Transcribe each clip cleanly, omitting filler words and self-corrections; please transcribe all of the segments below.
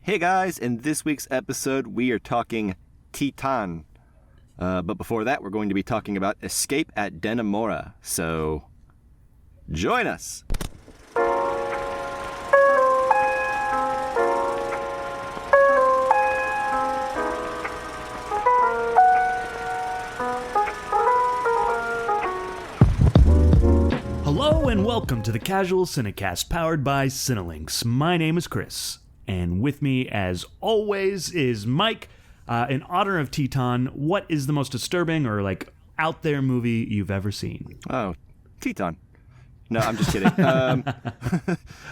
Hey guys, in this week's episode, we are talking Titane. But before that, we're going to be talking about Escape at Dannemora. So, join us! Hello and welcome to the Casual Cinecast powered by Cinelinx. My name is Chris, and with me, as always, is Mike. In honor of Titane, what is the most disturbing or out there movie you've ever seen? Oh, Titane. No, I'm just kidding.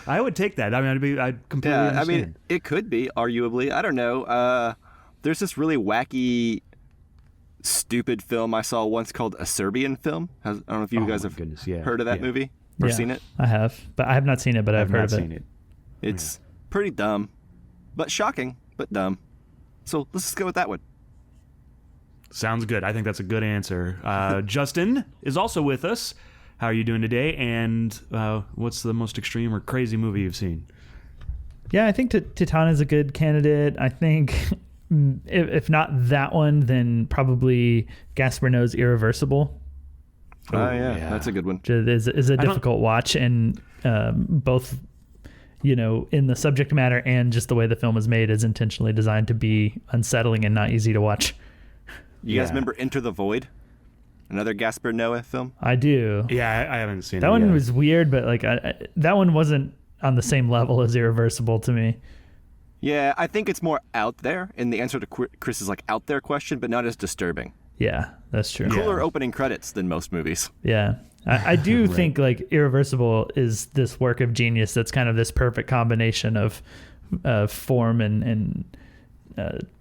I would take that. I mean, I'd completely understand. I mean, it could be, arguably. I don't know. There's this really wacky, stupid film I saw once called A Serbian Film. I don't know if you guys have heard of that movie or seen it. I have, but I have not seen it, but I've heard of it. It's pretty dumb, but shocking, but dumb. So let's just go with that one. Sounds good. I think that's a good answer. Justin is also with us. How are you doing today? And what's the most extreme or crazy movie you've seen? Yeah, I think Titane is a good candidate. I think if not that one, then probably Gaspar Noé's Irreversible. Oh, yeah, that's a good one. It is a difficult watch, and both, in the subject matter and just the way the film is made is intentionally designed to be unsettling and not easy to watch. You guys remember Enter the Void? Another Gaspar Noé film? I do. Yeah, I haven't seen that it one. Yet. Was weird, but that one wasn't on the same level as Irreversible to me. Yeah, I think it's more out there in the answer to Chris's out there question, but not as disturbing. Yeah, that's true. Cooler opening credits than most movies. Yeah. I do right. think Irreversible is this work of genius that's kind of this perfect combination of form and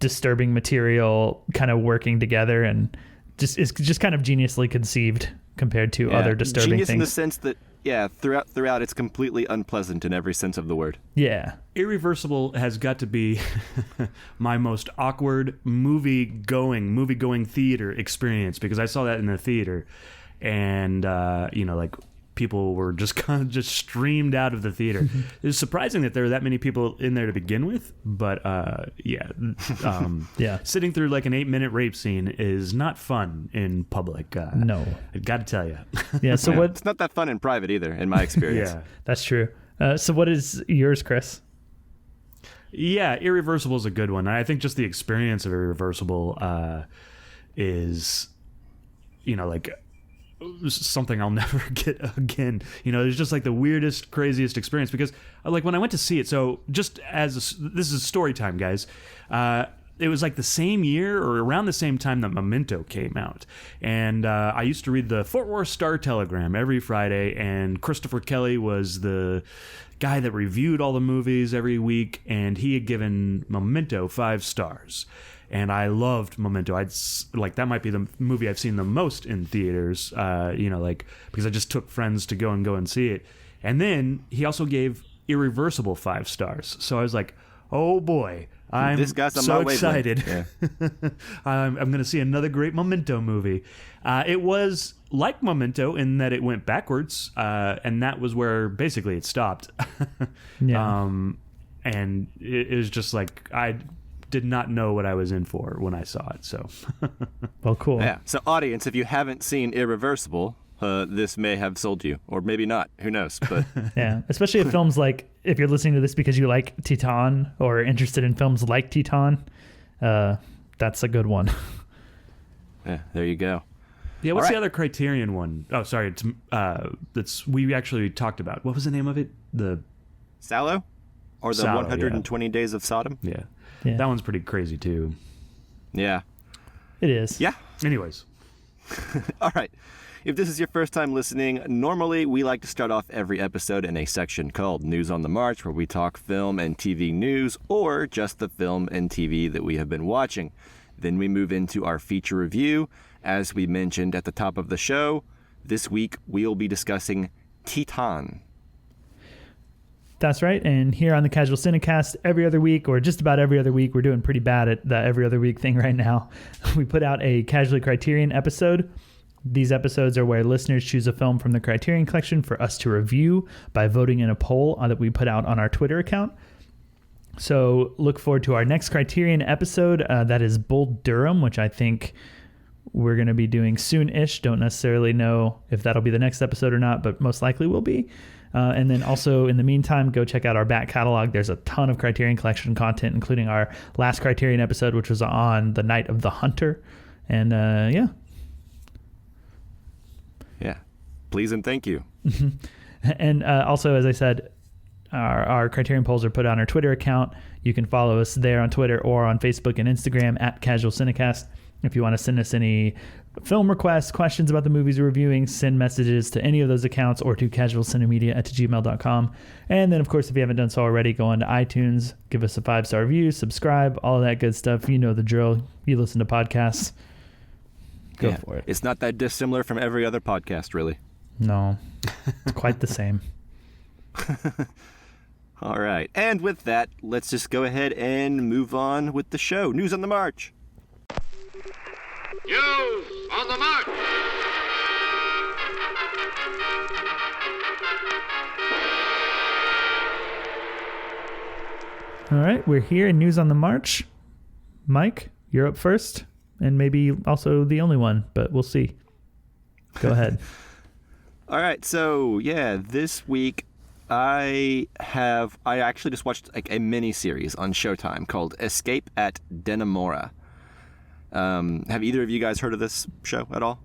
disturbing material kind of working together, and it's just kind of geniusly conceived compared to other disturbing genius things. In the sense that throughout it's completely unpleasant in every sense of the word. Yeah. Irreversible has got to be my most awkward movie-going theater experience, because I saw that in the theater, and people were just kind of just streamed out of the theater. It's surprising that there were that many people in there to begin with, but sitting through an 8-minute rape scene is not fun in public. No, I got to tell you. Yeah. So it's not that fun in private either, in my experience. Yeah, that's true. So what is yours, Chris? Yeah, Irreversible is a good one. I think just the experience of Irreversible is, something I'll never get again. It's just the weirdest, craziest experience, because when I went to see it, so just this is story time, guys. It was the same year or around the same time that Memento came out. And I used to read the Fort Worth Star-Telegram every Friday, and Christopher Kelly was the guy that reviewed all the movies every week, and he had given Memento 5 stars. And I loved Memento. That might be the movie I've seen the most in theaters, because I just took friends to go and see it. And then he also gave Irreversible 5 stars. So I was like, oh boy, I'm so excited. Yeah. I'm going to see another great Memento movie. It was like Memento in that it went backwards, and that was where basically it stopped. Yeah. And it was just I did not know what I was in for when I saw it. So, well, cool. Yeah. So, audience, if you haven't seen Irreversible, this may have sold you, or maybe not. Who knows? But yeah, especially if films if you're listening to this because you like Titane or are interested in films like Titane, that's a good one. Yeah, there you go. Yeah, what's the other Criterion one? Oh, sorry, it's we actually talked about. What was the name of it? The Sallow, or the Sallow, 120 Days of Sodom? Yeah, that one's pretty crazy too. Yeah, it is. Yeah. Anyways, all right. If this is your first time listening, normally we like to start off every episode in a section called News on the March, where we talk film and TV news, or just the film and TV that we have been watching. Then we move into our feature review. As we mentioned at the top of the show, this week we'll be discussing Titane. That's right. And here on the Casual Cinecast, every other week, or just about every other week, we're doing pretty bad at the every other week thing right now. We put out a Casually Criterion episode. These episodes are where listeners choose a film from the Criterion Collection for us to review by voting in a poll that we put out on our Twitter account. So look forward to our next Criterion episode. That is Bull Durham, which I think we're going to be doing soon-ish. Don't necessarily know if that'll be the next episode or not, but most likely will be. And then also, in the meantime, go check out our back catalog. There's a ton of Criterion Collection content, including our last Criterion episode, which was on the Night of the Hunter. And yeah. Yeah. Please and thank you. And also, as I said, our Criterion polls are put on our Twitter account. You can follow us there on Twitter or on Facebook and Instagram at Casual Cinecast. If you want to send us any film requests, questions about the movies we're reviewing, send messages to any of those accounts or to casualcinemedia@gmail.com. And then, of course, if you haven't done so already, go on to iTunes, give us a 5-star review, subscribe, all of that good stuff. You know the drill. You listen to podcasts. Go for it. It's not that dissimilar from every other podcast, really. No, it's quite the same. All right. And with that, let's just go ahead and move on with the show. News on the March. News on the march. All right, we're here in News on the March. Mike, you're up first, and maybe also the only one, but we'll see. Go ahead. All right. So, yeah, this week I actually just watched like a mini series on Showtime called Escape at Dannemora. Have either of you guys heard of this show at all?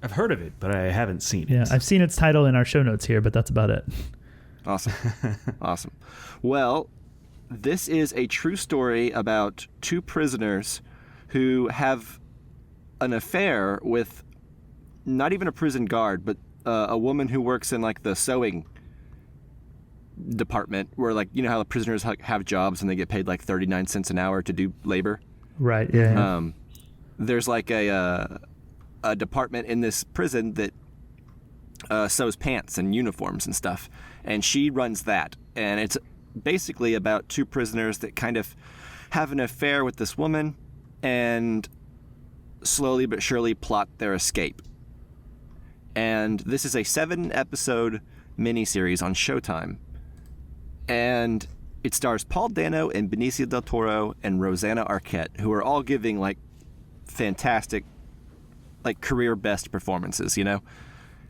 I've heard of it, but I haven't seen it. Yeah, I've seen its title in our show notes here, but that's about it. Awesome. Awesome. Well, this is a true story about two prisoners who have an affair with not even a prison guard, but a woman who works in like the sewing department where, like, you know how the prisoners have jobs and they get paid like 39 cents an hour to do labor. Right. Yeah. There's like a department in this prison that sews pants and uniforms and stuff, and she runs that. And it's basically about two prisoners that kind of have an affair with this woman and slowly but surely plot their escape. And this is a 7-episode miniseries on Showtime. And it stars Paul Dano and Benicio del Toro and Rosanna Arquette, who are all giving like fantastic, like career best performances, you know?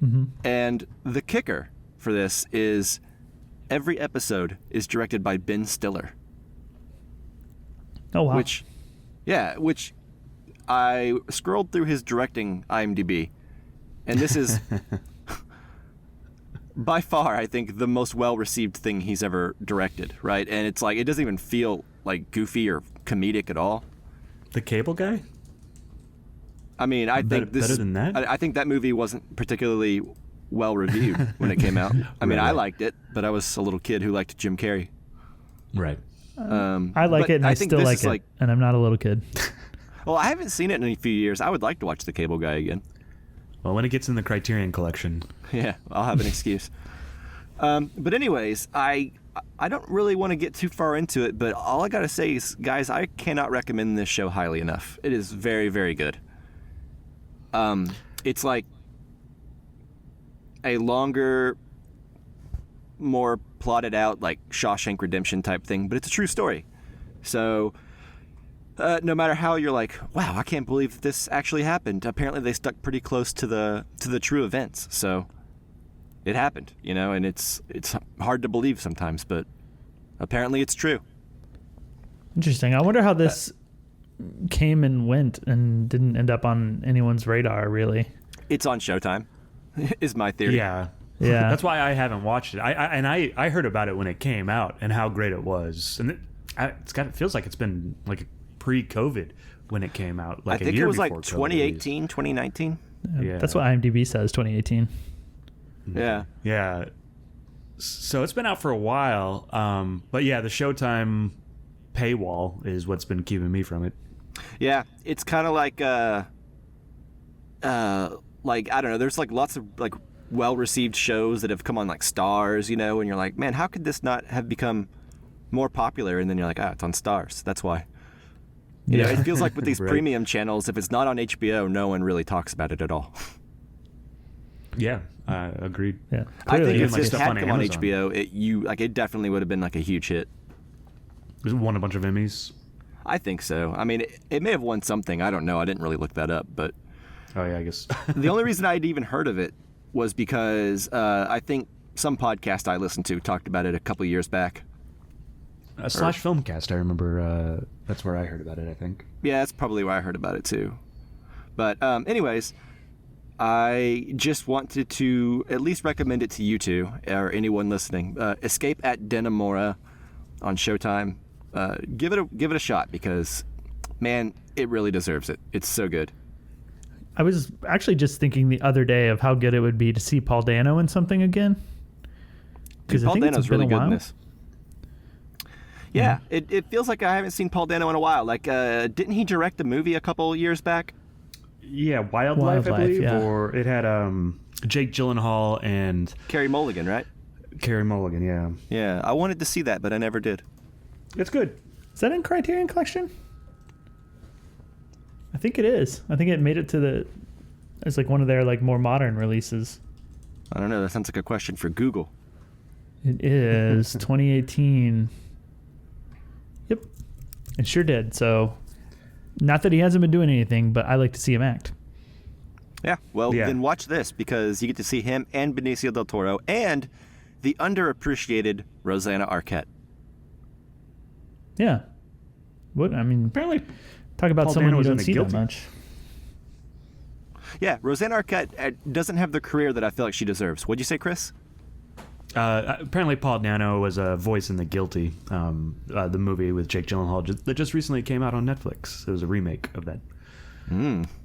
Mm-hmm. And the kicker for this is every episode is directed by Ben Stiller. Oh, wow. Which I scrolled through his directing IMDb, and this is by far, I think, the most well-received thing he's ever directed, right? And it's like, it doesn't even feel like goofy or comedic at all. The Cable Guy? I mean, I think this better than that? I think that movie wasn't particularly well-reviewed when it came out. I mean, Right. I liked it, but I was a little kid who liked Jim Carrey. Right. I like but it, and I think still this like is it, like- and I'm not a little kid. Well, I haven't seen it in a few years. I would like to watch The Cable Guy again. Well, when it gets in the Criterion Collection. Yeah, I'll have an excuse. But anyways, I don't really want to get too far into it, but all I gotta say is, guys, I cannot recommend this show highly enough. It is very, very good. It's like a longer, more plotted out, like Shawshank Redemption type thing, but it's a true story. So no matter how you're like, wow, I can't believe this actually happened, apparently they stuck pretty close to the true events. So it happened, you know, and it's hard to believe sometimes, but apparently it's true. Interesting. I wonder how this came and went and didn't end up on anyone's radar, really. It's on Showtime, is my theory. Yeah. Yeah. That's why I haven't watched it. I heard about it when it came out and how great it was. And it feels like it's been like pre-COVID when it came out. Like I think a year it was like before COVID 2018, 2019. Yeah. That's what IMDb says, 2018. Yeah. Yeah. So it's been out for a while. But yeah, the Showtime paywall is what's been keeping me from it. Yeah, it's kind of like I don't know, there's like lots of like well-received shows that have come on like Stars, you know, and you're like, man, how could this not have become more popular? And then you're like, it's on Stars. That's why. You know, it feels like with these Right. premium channels, if it's not on HBO, no one really talks about it at all. Yeah, agreed. Yeah. I think Clearly. if like this stuff had on come on Amazon. HBO, it definitely would have been like a huge hit. It won a bunch of Emmys. I think so. I mean, it may have won something. I don't know. I didn't really look that up, but Oh yeah, I guess. the only reason I'd even heard of it was because I think some podcast I listened to talked about it a couple years back. Slash Filmcast, I remember. That's where I heard about it, I think. Yeah, that's probably where I heard about it too. But anyways, I just wanted to at least recommend it to you two or anyone listening. Escape at Dannemora on Showtime. Give it a shot because, man, it really deserves it. It's so good. I was actually just thinking the other day of how good it would be to see Paul Dano in something again. Dude, Paul Dano's really good in this. Yeah, Mm-hmm. it feels like I haven't seen Paul Dano in a while. Like, didn't he direct a movie a couple years back? Yeah, Wildlife, I believe, yeah. or it had Jake Gyllenhaal and Carey Mulligan, right? Carey Mulligan. Yeah, Yeah, I wanted to see that, but I never did. it's good. Is that in Criterion Collection? I think it is. I think it made it to it's like one of their like more modern releases. I don't know. That sounds like a question for Google. It is 2018. Yep, it sure did. So, not that he hasn't been doing anything, but I like to see him act. Yeah, well, Yeah. then watch this because you get to see him and Benicio del Toro and the underappreciated Rosanna Arquette. Yeah. What I mean, Apparently, talk about Paul someone Dano you was in don't The see Guilty. that much. Yeah, Rosanna Arquette doesn't have the career that I feel like she deserves. What'd you say, Chris? apparently Paul Dano was a voice in The Guilty, the movie with Jake Gyllenhaal that just recently came out on Netflix. It was a remake of that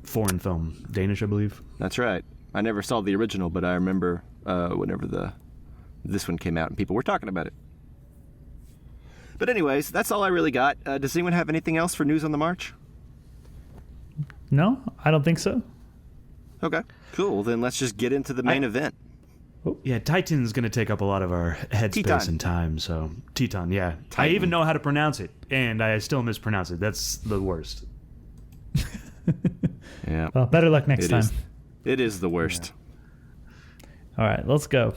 foreign film, Danish, I believe. That's right. I never saw the original, but I remember whenever this one came out and people were talking about it. But anyways, that's all I really got. Does anyone have anything else for news on the march? No, I don't think so. Okay, cool. Then let's just get into the main event. Yeah, Titan's going to take up a lot of our headspace Titane. and time, so... Titane, yeah. I Titan. even know how to pronounce it, and I still mispronounce it. That's the worst. Yeah, Well, better luck next time. It is the worst. All right, let's go.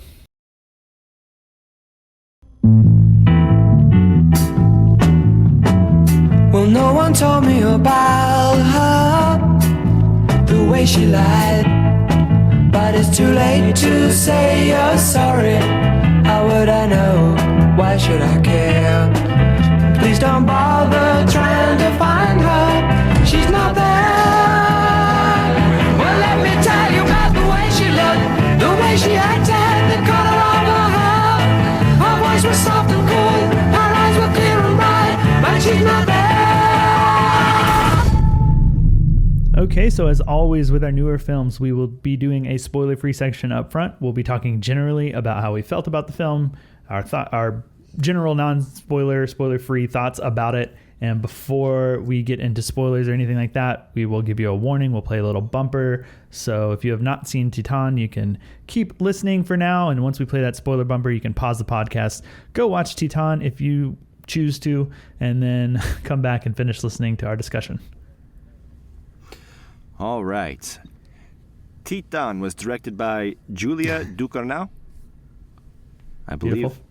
Well, no one told me about her, the way she lied. But it's too late to say you're sorry. How would I know? Why should I care? Please don't bother trying to find her. She's not there. Well, let me tell you about the way she looked, the way she acted, the color of her hair. Her voice was soft and cool, her eyes were clear and bright, but she's not there. Okay, so as always with our newer films, we will be doing a spoiler-free section up front. We'll be talking generally about how we felt about the film, our general non-spoiler, spoiler-free thoughts about it. And before we get into spoilers or anything like that, we will give you a warning. We'll play a little bumper. So if you have not seen Titane, you can keep listening for now. And once we play that spoiler bumper, you can pause the podcast, go watch Titane if you choose to, and then come back and finish listening to our discussion. All right. Titane was directed by Julia Ducournaus. I believe Beautiful.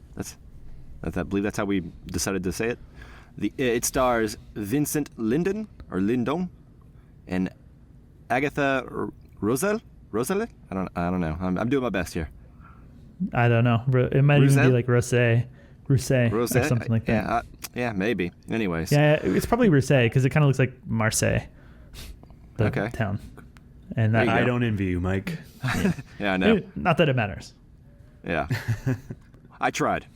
I believe that's how we decided to say it. It stars Vincent Lindon and Agatha Roselle. I don't know. I'm doing my best here. I don't know. It might even be like Rosé or something like that. Yeah, maybe. Anyways. Yeah, it's probably Rosé because it kind of looks like Marseille, the Okay. town. And There you I go. don't envy you, Mike. Yeah, I know. Not that it matters. Yeah. I tried.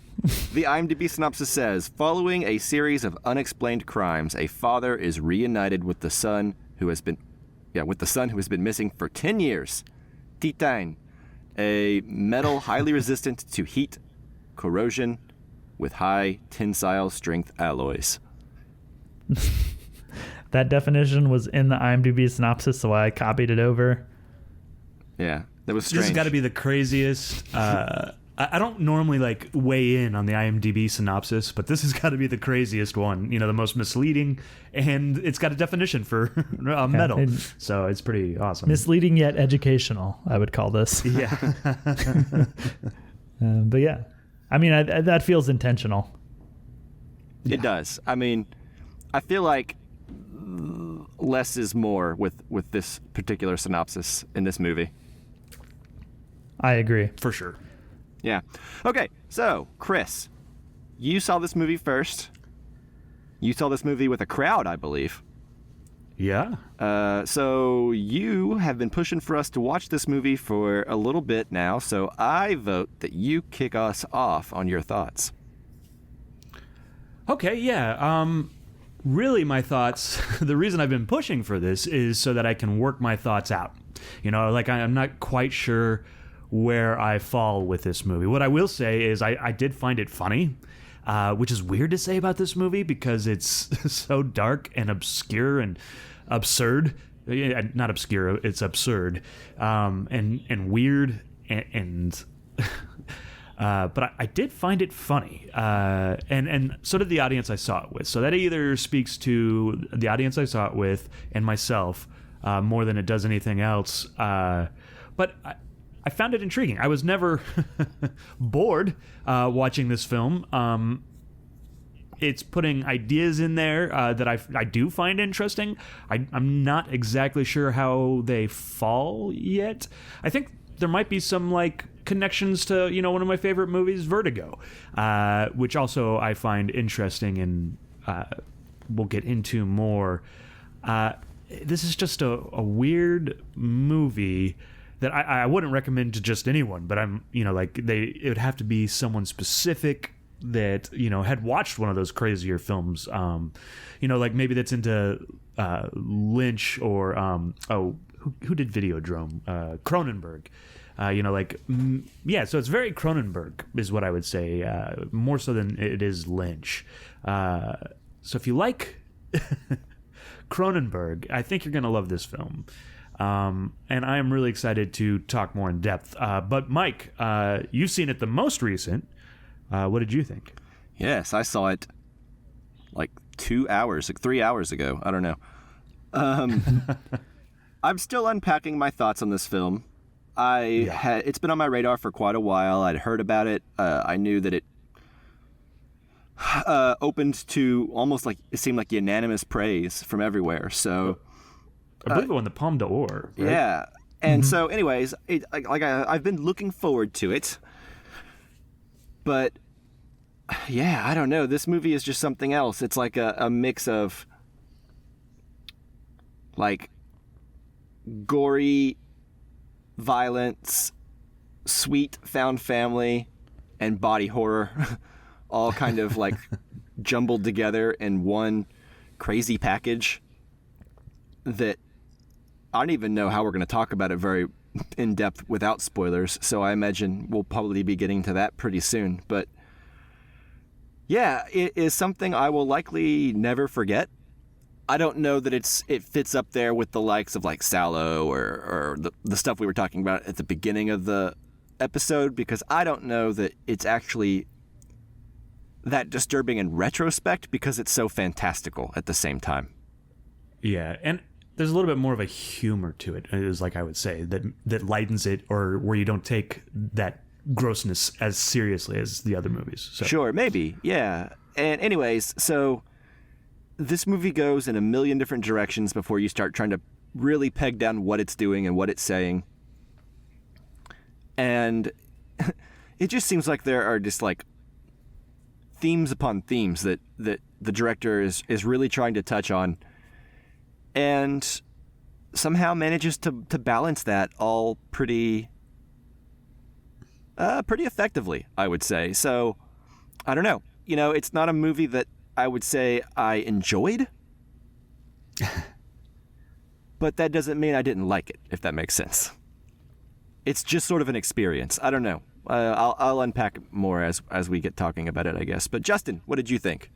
The IMDb synopsis says, following a series of unexplained crimes, a father is reunited with the son who has been missing for 10 years. Titane, a metal highly resistant to heat, corrosion, with high tensile strength alloys. That definition was in the IMDb synopsis, so I copied it over. Yeah, that was strange. This has got to be the craziest. I don't normally like weigh in on the IMDb synopsis, but this has got to be the craziest one. You know, the most misleading, and it's got a definition for metal, so it's pretty awesome. Misleading yet educational, I would call this. Yeah. But yeah, I mean, that feels intentional. It does. I mean, I feel like less is more with this particular synopsis in this movie. I agree. For sure. Yeah. Okay, so, Chris, you saw this movie first. You saw this movie with a crowd, I believe. Yeah. So you have been pushing for us to watch this movie for a little bit now, so I vote that you kick us off on your thoughts. Okay, yeah. Really, my thoughts, the reason I've been pushing for this is so that I can work my thoughts out. You know, like I'm not quite sure where I fall with this movie. What I will say is I did find it funny, which is weird to say about this movie because it's so dark and obscure and absurd. Not obscure, it's absurd, and weird and but I did find it funny, and so did the audience I saw it with. So that either speaks to the audience I saw it with and myself more than it does anything else. But I found it intriguing. I was never bored watching this film. It's putting ideas in there that I do find interesting. I'm not exactly sure how they fall yet. I think there might be some like connections to, you know, one of my favorite movies, Vertigo, which also I find interesting and we'll get into more. This is just a weird movie that I wouldn't recommend to just anyone, but I'm, you know, like it would have to be someone specific that, you know, had watched one of those crazier films, you know, like maybe that's into Lynch or who did Videodrome? Cronenberg. You know, like, yeah, so it's very Cronenberg is what I would say, more so than it is Lynch. So if you like Cronenberg, I think you're going to love this film. And I am really excited to talk more in depth. But Mike, you've seen it the most recent. What did you think? Yes, I saw it like 3 hours ago. I don't know. I'm still unpacking my thoughts on this film. It's been on my radar for quite a while. I'd heard about it. I knew that it opened to almost like it seemed like unanimous praise from everywhere. So I believe it won the Palme d'Or. Right? Yeah. And so, anyways, I've been looking forward to it. But yeah, I don't know. This movie is just something else. It's like a mix of like gory violence, sweet found family, and body horror, all kind of like jumbled together in one crazy package that I don't even know how we're going to talk about it very in depth without spoilers. So I imagine we'll probably be getting to that pretty soon. But yeah, it is something I will likely never forget. I don't know that it fits up there with the likes of like Sallow or the stuff we were talking about at the beginning of the episode, because I don't know that it's actually that disturbing in retrospect because it's so fantastical at the same time. Yeah, and there's a little bit more of a humor to it, is like I would say, that lightens it, or where you don't take that grossness as seriously as the other movies. So. Sure, maybe, yeah. And anyways, so this movie goes in a million different directions before you start trying to really peg down what it's doing and what it's saying. And it just seems like there are just like themes upon themes that the director is really trying to touch on, and somehow manages to balance that all pretty effectively, I would say. So I don't know. You know, it's not a movie that I would say I enjoyed, but that doesn't mean I didn't like it, if that makes sense. It's just sort of an experience. I don't know. I'll unpack more as we get talking about it, I guess. But Justin, what did you think?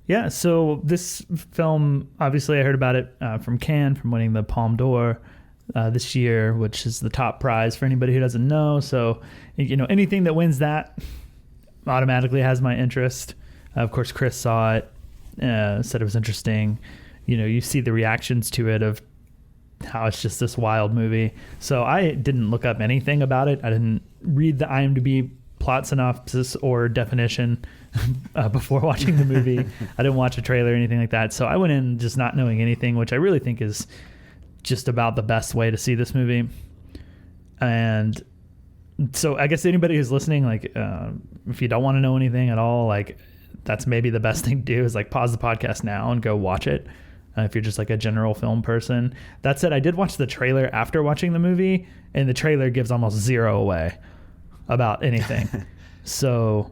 Yeah, so this film, obviously I heard about it from Cannes, from winning the Palme d'Or this year, which is the top prize for anybody who doesn't know. So, you know, anything that wins that automatically has my interest. Of course, Chris saw it, said it was interesting. You know, you see the reactions to it of how it's just this wild movie. So I didn't look up anything about it. I didn't read the IMDb plot synopsis or definition before watching the movie. I didn't watch a trailer or anything like that. So I went in just not knowing anything, which I really think is just about the best way to see this movie. And so I guess anybody who's listening, like, if you don't want to know anything at all, like, that's maybe the best thing to do is like pause the podcast now and go watch it. If you're just like a general film person. That said, I did watch the trailer after watching the movie, and the trailer gives almost zero away about anything. So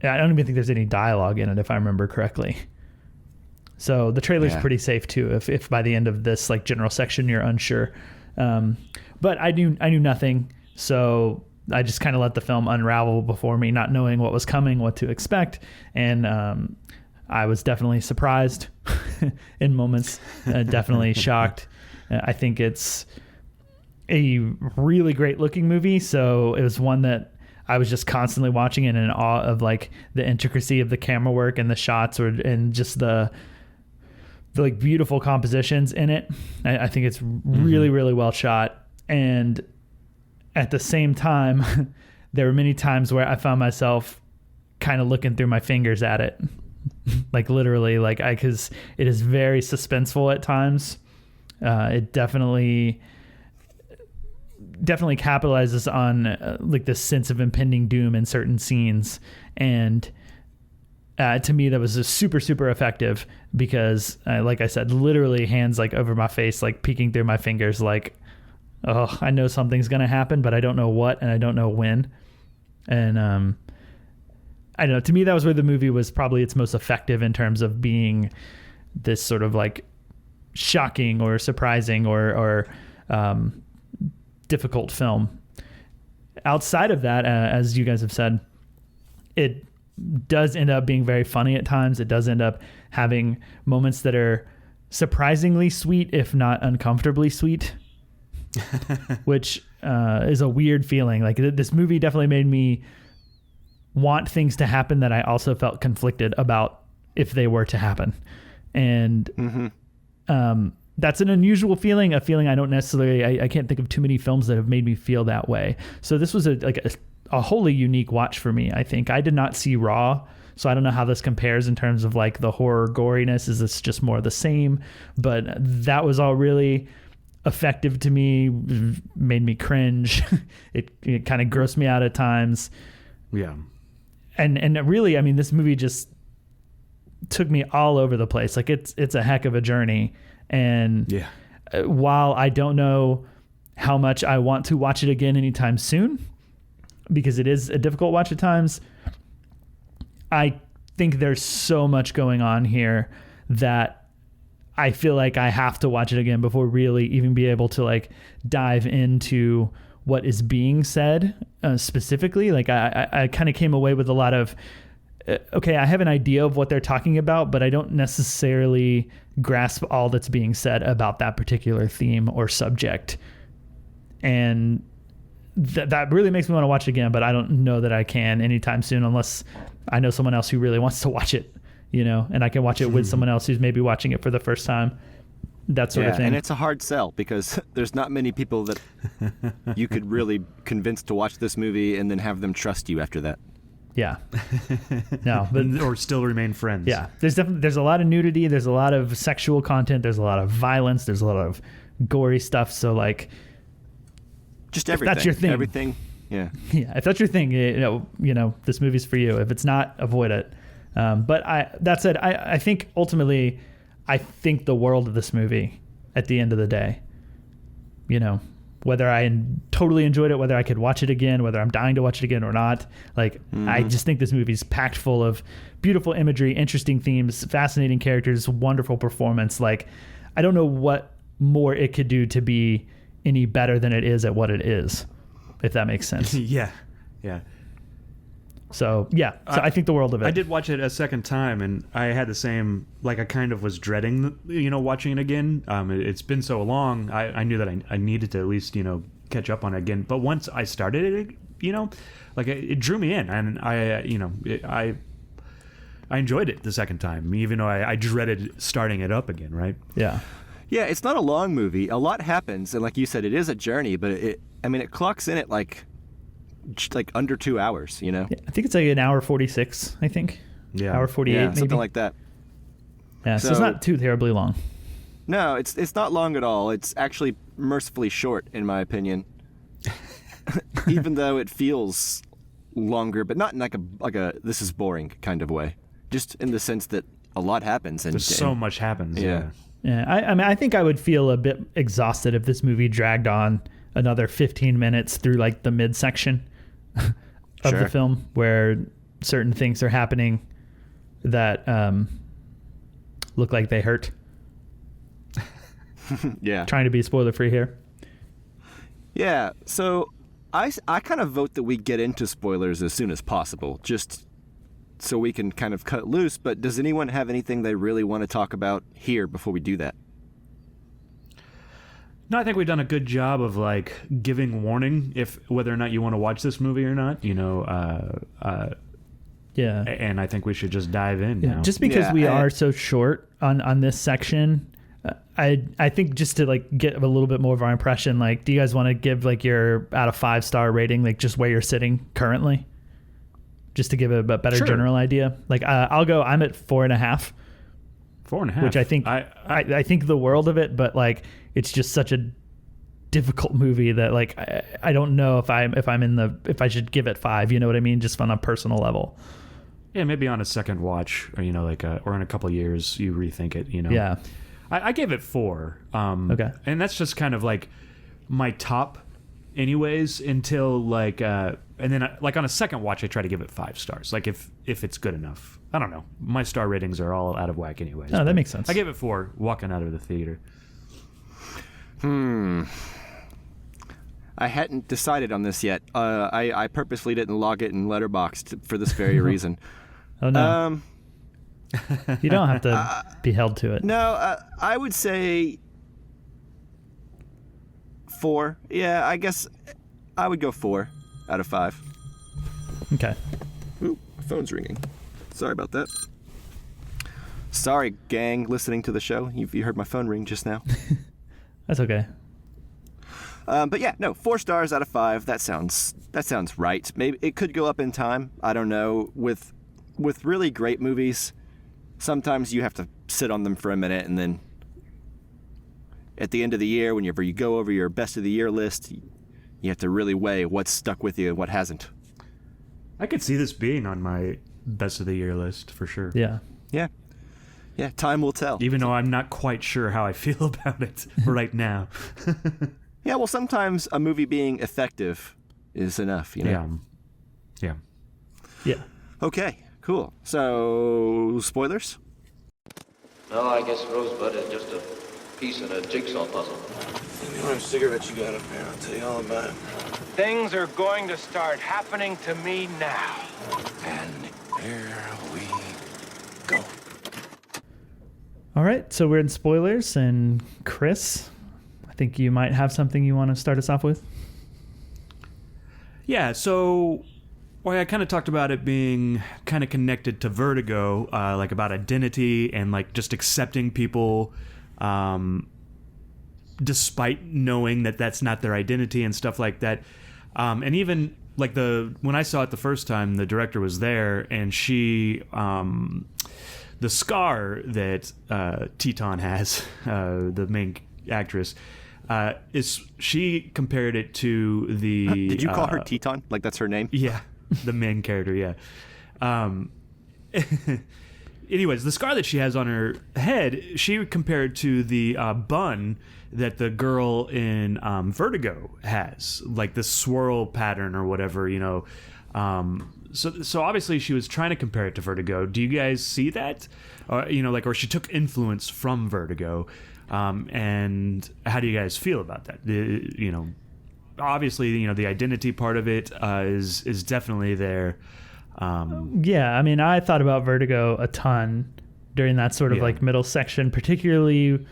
I don't even think there's any dialogue in it, if I remember correctly. So the trailer's pretty safe too, if by the end of this like general section you're unsure. But I knew nothing, so I just kind of let the film unravel before me, not knowing what was coming, what to expect, and I was definitely surprised in moments, definitely shocked. I think it's a really great looking movie, so it was one that I was just constantly watching and in awe of like the intricacy of the camera work and the shots and just the like beautiful compositions in it. I think it's really, really well shot. And at the same time, there were many times where I found myself kind of looking through my fingers at it. Like literally, like because it is very suspenseful at times. It definitely capitalizes on like this sense of impending doom in certain scenes, and to me that was just super, super effective because, like I said, literally hands like over my face, like peeking through my fingers, like, oh, I know something's gonna happen, but I don't know what and I don't know when, and I don't know. To me, that was where the movie was probably its most effective in terms of being this sort of like shocking or surprising or difficult film. Outside of that, as you guys have said, it does end up being very funny at times. It does end up having moments that are surprisingly sweet, if not uncomfortably sweet, which is a weird feeling. Like this movie definitely made me want things to happen that I also felt conflicted about if they were to happen. And that's an unusual feeling, a feeling I don't necessarily, I can't think of too many films that have made me feel that way. So this was a wholly unique watch for me. I think I did not see Raw, so I don't know how this compares in terms of like the horror goriness. Is this just more of the same? But that was all really effective to me, made me cringe. It kind of grossed me out at times. Yeah. And really, I mean, this movie just took me all over the place. Like it's a heck of a journey. And while I don't know how much I want to watch it again anytime soon, because it is a difficult watch at times, I think there's so much going on here that I feel like I have to watch it again before really even be able to like dive into what is being said specifically. Like I kind of came away with a lot of, okay, I have an idea of what they're talking about, but I don't necessarily grasp all that's being said about that particular theme or subject. And that really makes me want to watch it again, but I don't know that I can anytime soon unless I know someone else who really wants to watch it, you know, and I can watch it with someone else who's maybe watching it for the first time. That sort of thing. And it's a hard sell because there's not many people that you could really convince to watch this movie and then have them trust you after that. Yeah. No, but or still remain friends. Yeah. There's a lot of nudity, there's a lot of sexual content, there's a lot of violence, there's a lot of gory stuff, so like just everything. If that's your thing. Everything. Yeah. Yeah, if that's your thing, you know, this movie's for you. If it's not, avoid it. But that said, I think ultimately I think the world of this movie at the end of the day. You know, whether I totally enjoyed it, whether I could watch it again, whether I'm dying to watch it again or not. Like, I just think this movie's packed full of beautiful imagery, interesting themes, fascinating characters, wonderful performance. Like, I don't know what more it could do to be any better than it is at what it is, if that makes sense. Yeah. So I think the world of it. I did watch it a second time, and I had the same, like I kind of was dreading, watching it again. It's been so long, I knew that I needed to at least, catch up on it again. But once I started it, it drew me in, and I enjoyed it the second time, even though I dreaded starting it up again, right? Yeah. Yeah, it's not a long movie. A lot happens, and like you said, it is a journey, but it clocks in at like like under 2 hours, you know? Yeah, I think it's like an hour 46, I think. Yeah. Hour 48, Yeah, maybe. something like that. Yeah, so it's not too terribly long. No, it's not long at all. It's actually mercifully short, in my opinion. Even though it feels longer, but not in like a this is boring kind of way. Just in the sense that a lot happens. And so much happens. Yeah. Yeah, I mean, I think I would feel a bit exhausted if this movie dragged on another 15 minutes through like the midsection of Sure. the film, where certain things are happening that look like they hurt. Yeah. Trying to be spoiler free here. Yeah, so I kind of vote that we get into spoilers as soon as possible, just so we can kind of cut loose. But does anyone have anything they really want to talk about here before we do that? No, I think we've done a good job of like giving warning if whether or not you want to watch this movie or not. Yeah. And I think we should just dive in Yeah, now. just because Yeah, we are so short on this section, I think just to like get a little bit more of our impression, like, do you guys want to give like your out of 5-star rating, like just where you're sitting currently, just to give a better Sure. general idea? Like, I'm at 4.5, 4.5, which I think I think the world of it, but like it's just such a difficult movie that like I don't know if I should give it 5. You know what I mean? Just on a personal level. Yeah, maybe on a second watch, or or in a couple of years you rethink it. Yeah. I gave it 4. Okay. And that's just kind of like my top, anyways. Until like, and then like on a second watch, I try to give it 5 stars. Like if it's good enough. I don't know. My star ratings are all out of whack, anyways. Oh, that makes sense. I gave it 4 walking out of the theater. I hadn't decided on this yet. I purposely didn't log it in Letterboxd for this very reason. Oh no. You don't have to be held to it. No, I would say 4. Yeah, I guess I would go 4 out of 5. Okay. Ooh, my phone's ringing. Sorry about that. Sorry, gang, listening to the show. You heard my phone ring just now. That's okay. But yeah, no, 4 stars out of 5. That sounds right. Maybe it could go up in time. I don't know. With really great movies, sometimes you have to sit on them for a minute, and then at the end of the year, whenever you go over your best of the year list, you have to really weigh what's stuck with you and what hasn't. I could see this being on my best of the year list for sure. Yeah. Yeah. Yeah, time will tell. Even though I'm not quite sure how I feel about it right now. Yeah, well, sometimes a movie being effective is enough, you know? Yeah. Yeah. Okay, cool. So, spoilers? No, I guess Rosebud is just a piece in a jigsaw puzzle. You know, cigarettes you got up there, I'll tell you all about it. Things are going to start happening to me now. And here we go. All right, so we're in spoilers, and Chris, I think you might have something you want to start us off with. Yeah, so I kind of talked about it being kind of connected to Vertigo, like about identity and like just accepting people despite knowing that that's not their identity and stuff like that. And even like when I saw it the first time, the director was there, and she the scar that Titane has, the main actress, she compared it to the... Did you call her Titane? Like that's her name? Yeah, the main character, yeah. Anyways, the scar that she has on her head, she compared to the bun that the girl in Vertigo has, like the swirl pattern or whatever, you know. So obviously she was trying to compare it to Vertigo. Do you guys see that? Or she took influence from Vertigo. And how do you guys feel about that? Obviously, the identity part of it is definitely there. Yeah, I mean, I thought about Vertigo a ton during that sort of like middle section, particularly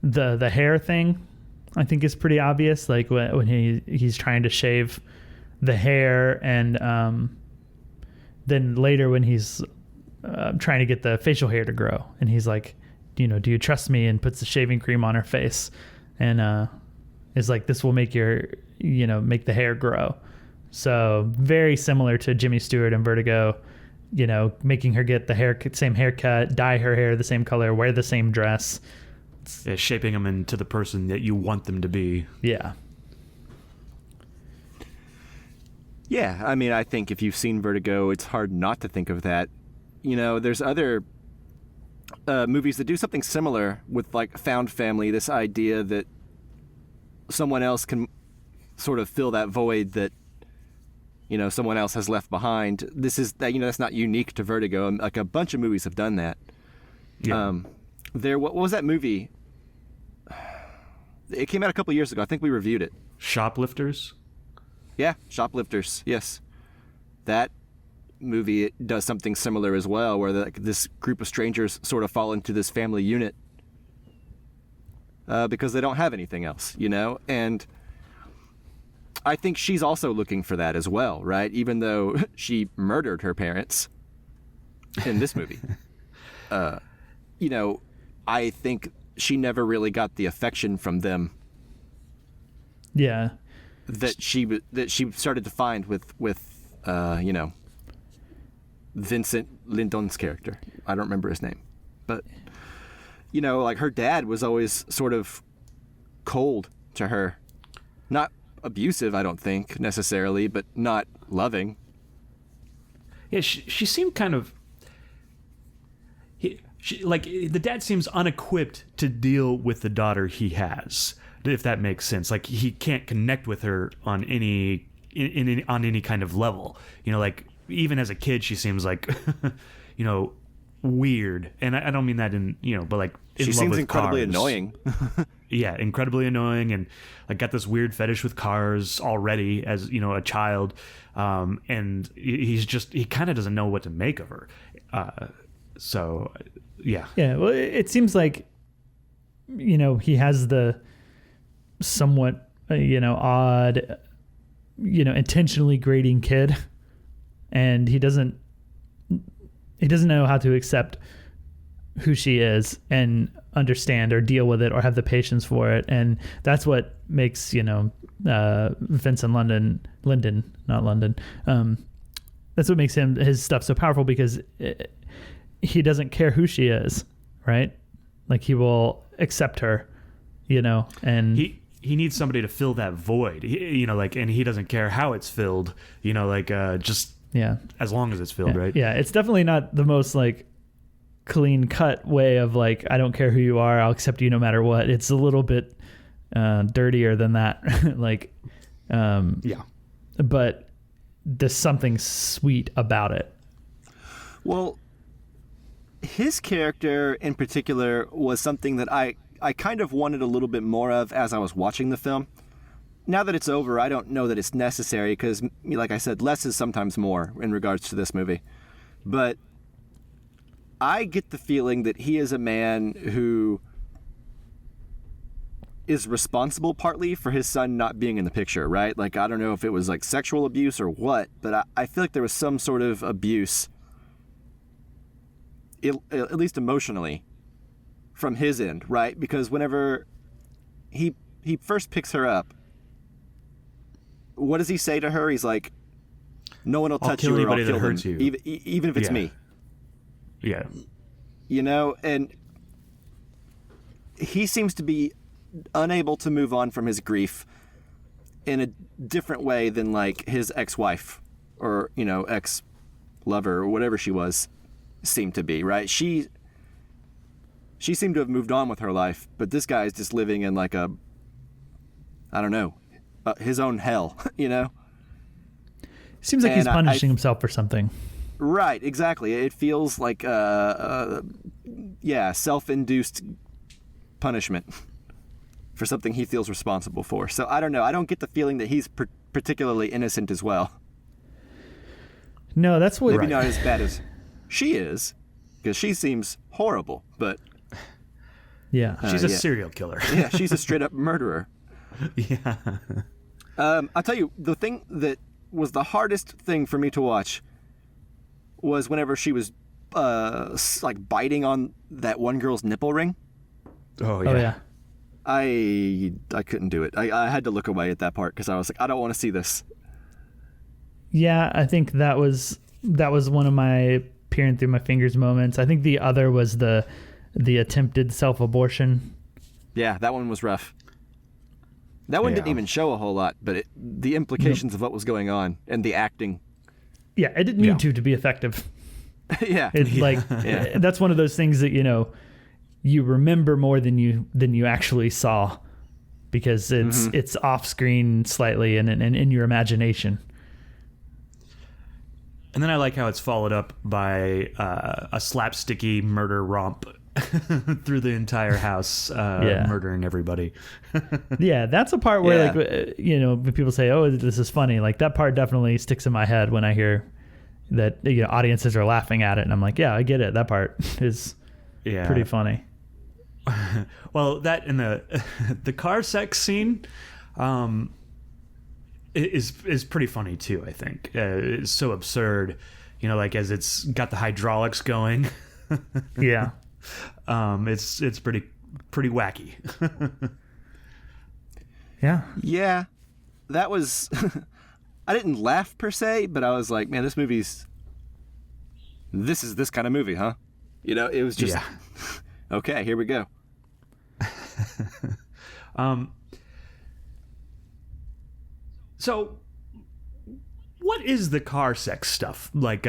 the hair thing. I think is pretty obvious. Like when he's trying to shave the hair, and then later when he's trying to get the facial hair to grow, and he's like, do you trust me? And puts the shaving cream on her face, and is like, this will make make the hair grow. So very similar to Jimmy Stewart and Vertigo, you know, making her get the same haircut, dye her hair the same color, wear the same dress. Yeah, shaping them into the person that you want them to be. Yeah. Yeah, I mean, I think if you've seen Vertigo, it's hard not to think of that. You know, there's other movies that do something similar with, like, found family, this idea that someone else can sort of fill that void that, you know, someone else has left behind. This is, that, you know, that's not unique to Vertigo. Like, a bunch of movies have done that. Yeah. What was that movie? It came out a couple years ago. I think we reviewed it. Shoplifters? Yeah, Shoplifters, yes. That movie, it does something similar as well, where this group of strangers sort of fall into this family unit because they don't have anything else, you know? And I think she's also looking for that as well, right? Even though she murdered her parents in this movie. You know, I think she never really got the affection from them. Yeah. That she started to find with you know, Vincent Lindon's character. I don't remember his name, but you know, like, her dad was always sort of cold to her, not abusive, I don't think necessarily, but not loving. Yeah, she seemed kind of. Like, the dad seems unequipped to deal with the daughter he has, if that makes sense. Like, he can't connect with her on any kind of level. You know, like, even as a kid, she seems like, you know, weird. And I don't mean that in, you know, but like, in she love seems with incredibly cars. annoying. Yeah, incredibly annoying, and like got this weird fetish with cars already as, you know, a child. And he kind of doesn't know what to make of her. So, yeah. Yeah, well, it seems like, you know, he has the somewhat, you know, odd, you know, intentionally grading kid, and he doesn't know how to accept who she is and understand or deal with it or have the patience for it. And that's what makes, you know, Vincent Linden, not London. That's what makes his stuff so powerful, because he doesn't care who she is, right? Like, he will accept her, you know, and he needs somebody to fill that void, you know, like, and he doesn't care how it's filled, you know, like, just as long as it's filled, right? Yeah, it's definitely not the most, like, clean cut way of, like, I don't care who you are, I'll accept you no matter what. It's a little bit dirtier than that. Like, but there's something sweet about it. Well, his character in particular was something that I kind of wanted a little bit more of as I was watching the film. Now that it's over, I don't know that it's necessary, because, like I said, less is sometimes more in regards to this movie. But I get the feeling that he is a man who is responsible partly for his son not being in the picture, right? Like, I don't know if it was like sexual abuse or what, but I feel like there was some sort of abuse, at least emotionally, from his end, right? Because whenever he first picks her up, what does he say to her? He's like, no one will touch you or I'll kill them, even if it's me. Yeah. You know, and he seems to be unable to move on from his grief in a different way than, like, his ex-wife or, you know, ex-lover or whatever she was seemed to be, right? She seemed to have moved on with her life, but this guy is just living in, like, his own hell, you know? Seems like he's punishing himself for something. Right, exactly. It feels like, self-induced punishment for something he feels responsible for. So I don't know. I don't get the feeling that he's particularly innocent as well. No, that's what... Maybe not as bad as she is, because she seems horrible, but... Yeah. She's a serial killer. Yeah, she's a straight-up murderer. Yeah. I'll tell you, the thing that was the hardest thing for me to watch was whenever she was like biting on that one girl's nipple ring. Oh yeah. Oh, yeah. I couldn't do it. I had to look away at that part because I was like, I don't want to see this. Yeah, I think that was one of my peering through my fingers moments. I think the other was the attempted self-abortion. Yeah, that one was rough. That one didn't even show a whole lot, but the implications of what was going on and the acting. Yeah, it didn't need to be effective. Yeah. That's one of those things that, you remember more than you actually saw, because it's off screen slightly and in your imagination. And then I like how it's followed up by a slapsticky murder romp through the entire house, murdering everybody. Yeah, that's a part where, when people say, "Oh, this is funny," like that part definitely sticks in my head when I hear that audiences are laughing at it, and I'm like, "Yeah, I get it. That part is pretty funny." Well, that and the car sex scene is pretty funny too. I think it's so absurd, as it's got the hydraulics going. Yeah. It's pretty wacky. Yeah, that was. I didn't laugh per se, but I was like, man, this is this kind of movie, huh? It was just okay. Here we go. So what is the car sex stuff? Like,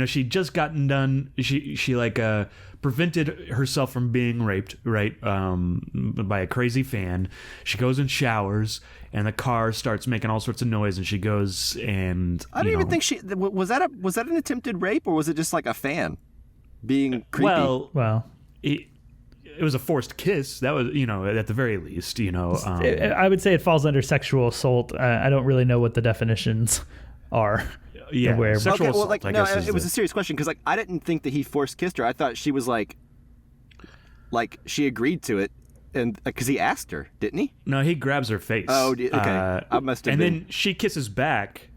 she just gotten done. She prevented herself from being raped, right? By a crazy fan. She goes and showers, and the car starts making all sorts of noise, and she goes and I don't even think was that an attempted rape, or was it just like a fan being creepy? Well, it was a forced kiss. That was, at the very least, I would say it falls under sexual assault. I don't really know what the definitions are. Yeah, sexual assault. I guess it was a serious question, because I didn't think that he forced kissed her. I thought she was like she agreed to it, and because he asked her, didn't he? No, he grabs her face. Oh, okay. I must have. And then she kisses back,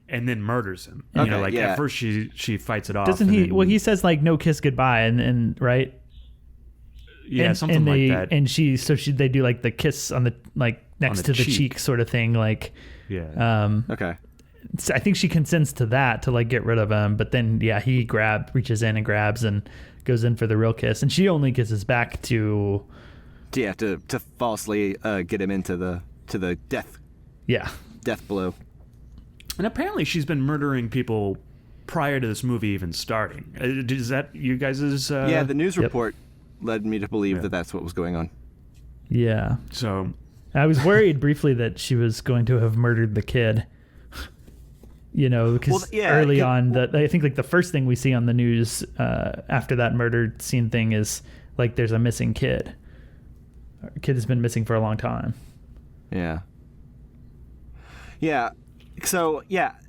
and then murders him. Okay, at first she fights it off. Doesn't he? Well, he says no kiss goodbye, and right. Yeah, something like that. And they do the kiss on the next to the cheek sort of thing, okay. I think she consents to that to get rid of him, but then he reaches in and grabs and goes in for the real kiss, and she only kisses back to falsely get him into the death blow. And apparently she's been murdering people prior to this movie even starting. Is that you guys'? The news report led me to believe that that's what was going on. Yeah. So I was worried briefly that she was going to have murdered the kid. Because early on, I think the first thing we see on the news after that murder scene thing is there's a missing kid. A kid has been missing for a long time. Yeah. Yeah. So,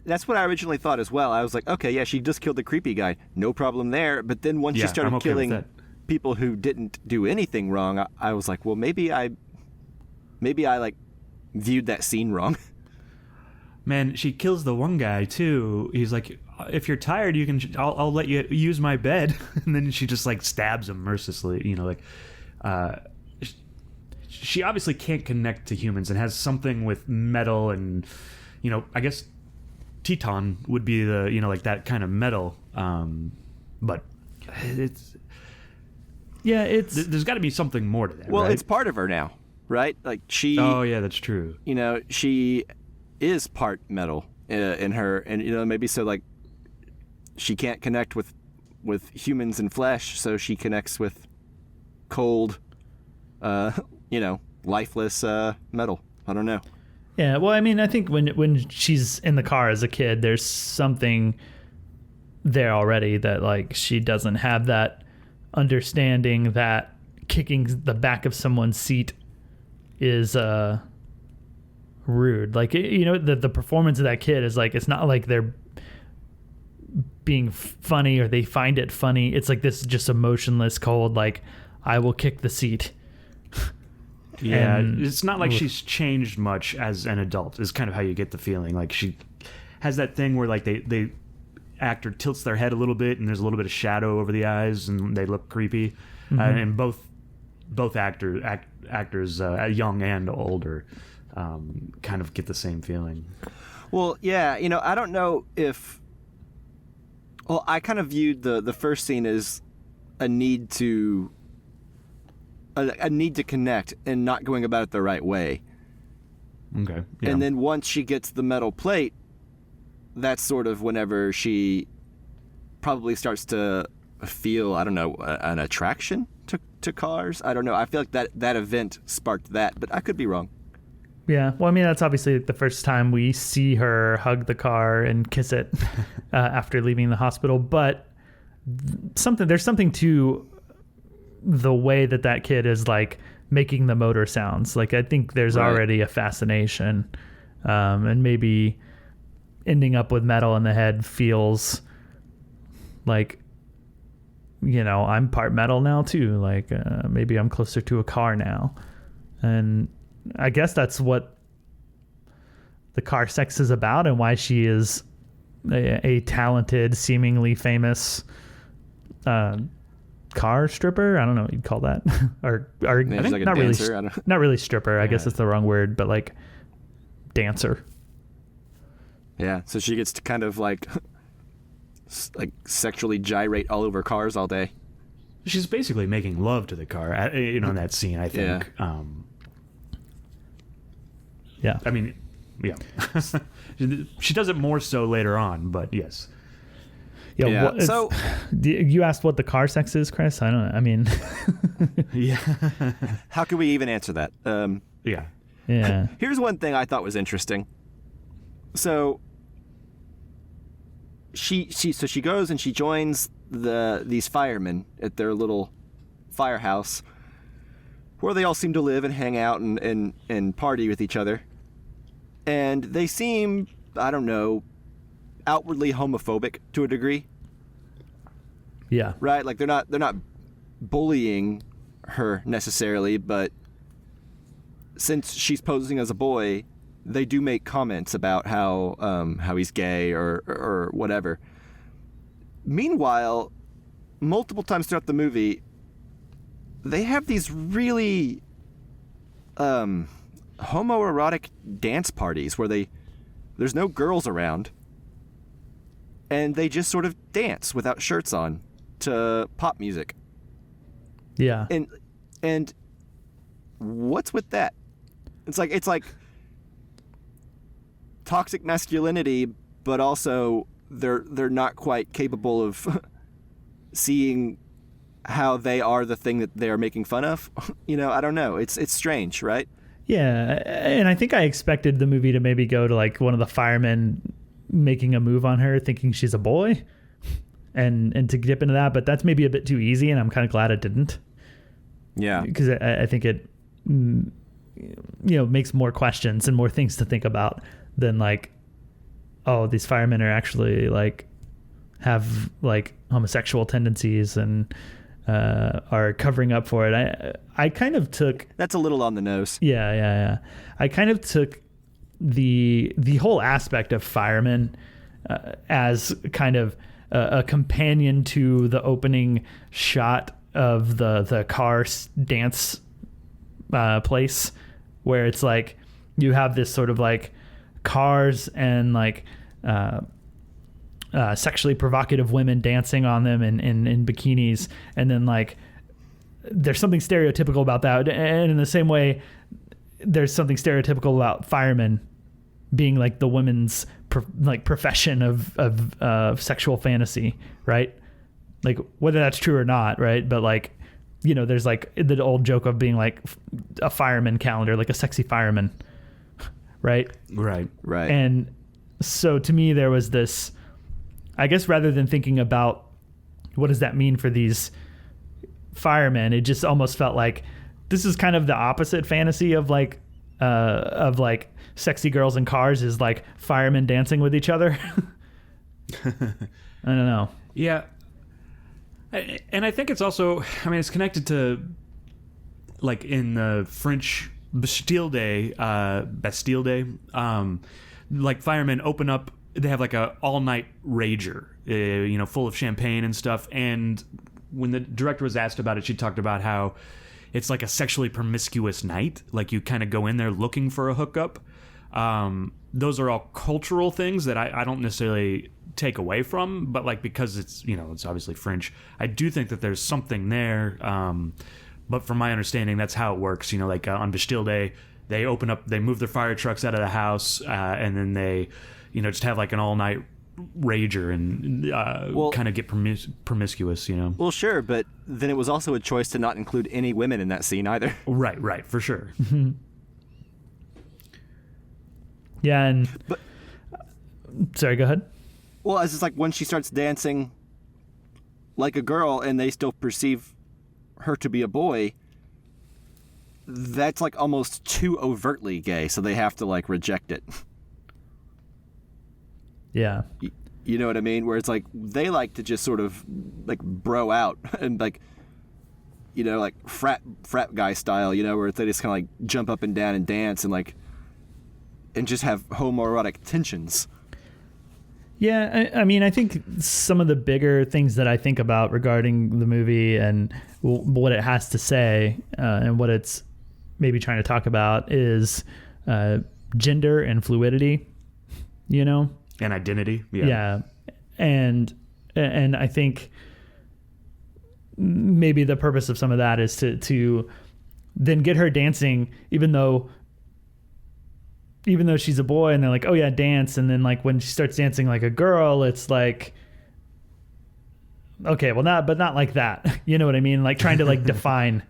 that's what I originally thought as well. I was like, okay, she just killed the creepy guy. No problem there. But then once she started killing people who didn't do anything wrong, I was like, well, maybe I viewed that scene wrong. Man, she kills the one guy too. He's like, if you're tired, I'll let you use my bed. And then she just stabs him mercilessly. She obviously can't connect to humans and has something with metal and, I guess Titane would be the, that kind of metal. But there's got to be something more to that. Well, right? It's part of her now, right? She. Oh yeah, that's true. She is part metal in her, and maybe so she can't connect with humans and flesh, so she connects with cold, lifeless metal. I don't know. Yeah, well, I mean, I think when she's in the car as a kid, there's something there already that she doesn't have that understanding that kicking the back of someone's seat is rude. The performance of that kid is it's not like they're being funny or they find it funny. It's this just emotionless, cold, I will kick the seat. Yeah, it's not like she's changed much as an adult, is kind of how you get the feeling. She has that thing where they actor tilts their head a little bit and there's a little bit of shadow over the eyes and they look creepy. And both actors young and older kind of get the same feeling. Well, yeah, I don't know if. Well, I kind of viewed the first scene as a need to connect and not going about it the right way. Okay. Yeah. And then once she gets the metal plate, that's sort of whenever she probably starts to feel, I don't know, an attraction to cars. I don't know. I feel like that event sparked that, but I could be wrong. Yeah, well, I mean, that's obviously the first time we see her hug the car and kiss it after leaving the hospital. But there's something to the way that kid is like making the motor sounds. Like, I think there's already a fascination, and maybe ending up with metal in the head feels like, I'm part metal now too. Like, maybe I'm closer to a car now, and I guess that's what the car sex is about, and why she is a talented, seemingly famous car stripper. I don't know what you'd call that, or I think like a not dancer. really, not really stripper. I guess that's the wrong word, but like dancer. Yeah, so she gets to kind of like sexually gyrate all over cars all day. She's basically making love to the car, in that scene, I think. Yeah. Yeah. I mean, yeah. She does it more so later on, but yes. Yeah. So you asked what the car sex is, Chris? I don't know. I mean, Yeah. how can we even answer that? Yeah. yeah. Here's one thing I thought was interesting. So she goes and she joins these firemen at their little firehouse, where they all seem to live and hang out and party with each other. And they seem, I don't know, outwardly homophobic to a degree. Yeah. Right? Like they're not bullying her necessarily, but since she's posing as a boy, they do make comments about how he's gay or whatever. Meanwhile, multiple times throughout the movie, they have these really homoerotic dance parties where there's no girls around, and they just sort of dance without shirts on to pop music. Yeah. And what's with that? It's like toxic masculinity, but also they're not quite capable of seeing how they are the thing that they are making fun of. I don't know. It's strange, right? Yeah, and I think I expected the movie to maybe go to like one of the firemen making a move on her, thinking she's a boy, and to dip into that. But that's maybe a bit too easy, and I'm kind of glad it didn't. Yeah, because I think it, makes more questions and more things to think about than like, oh, these firemen are actually like have like homosexual tendencies and are covering up for it. I kind of took... That's a little on the nose. Yeah. I kind of took the whole aspect of firemen as kind of a companion to the opening shot of the car dance place, where it's like you have this sort of like cars and like sexually provocative women dancing on them in bikinis, and then like there's something stereotypical about that, and in the same way there's something stereotypical about firemen being like the women's profession of sexual fantasy, right? Like whether that's true or not, right? But like, there's like the old joke of being like a fireman calendar, like a sexy fireman, right? Right. And so to me there was this, I guess, rather than thinking about what does that mean for these firemen, it just almost felt like this is kind of the opposite fantasy of like sexy girls in cars, is like firemen dancing with each other. I don't know. Yeah. And I think it's also, it's connected to like in the French Bastille Day, like firemen open up, they have like a all-night rager, full of champagne and stuff. And when the director was asked about it, she talked about how it's like a sexually promiscuous night. Like you kind of go in there looking for a hookup. those are all cultural things that I don't necessarily take away from, but like because it's it's obviously French, I do think that there's something there. But from my understanding, that's how it works. Like on Bastille Day, they move their fire trucks out of the house, and then they just have like an all night rager and kind of get promiscuous. Well, sure, but then it was also a choice to not include any women in that scene either. Right, for sure. Yeah, and sorry, go ahead. Well, it's just like when she starts dancing like a girl and they still perceive her to be a boy, that's like almost too overtly gay, so they have to like reject it. Yeah. You know what I mean? Where it's like they like to just sort of like bro out and like like frat guy style, where they just kind of like jump up and down and dance and just have homoerotic tensions. Yeah, I mean, I think some of the bigger things that I think about regarding the movie and what it has to say and what it's maybe trying to talk about is gender and fluidity, and identity. Yeah, and I think maybe the purpose of some of that is to then get her dancing, even though she's a boy, and they're like, oh yeah, dance. And then like when she starts dancing like a girl, it's like, okay, well not like that. You know what I mean? Like trying to like define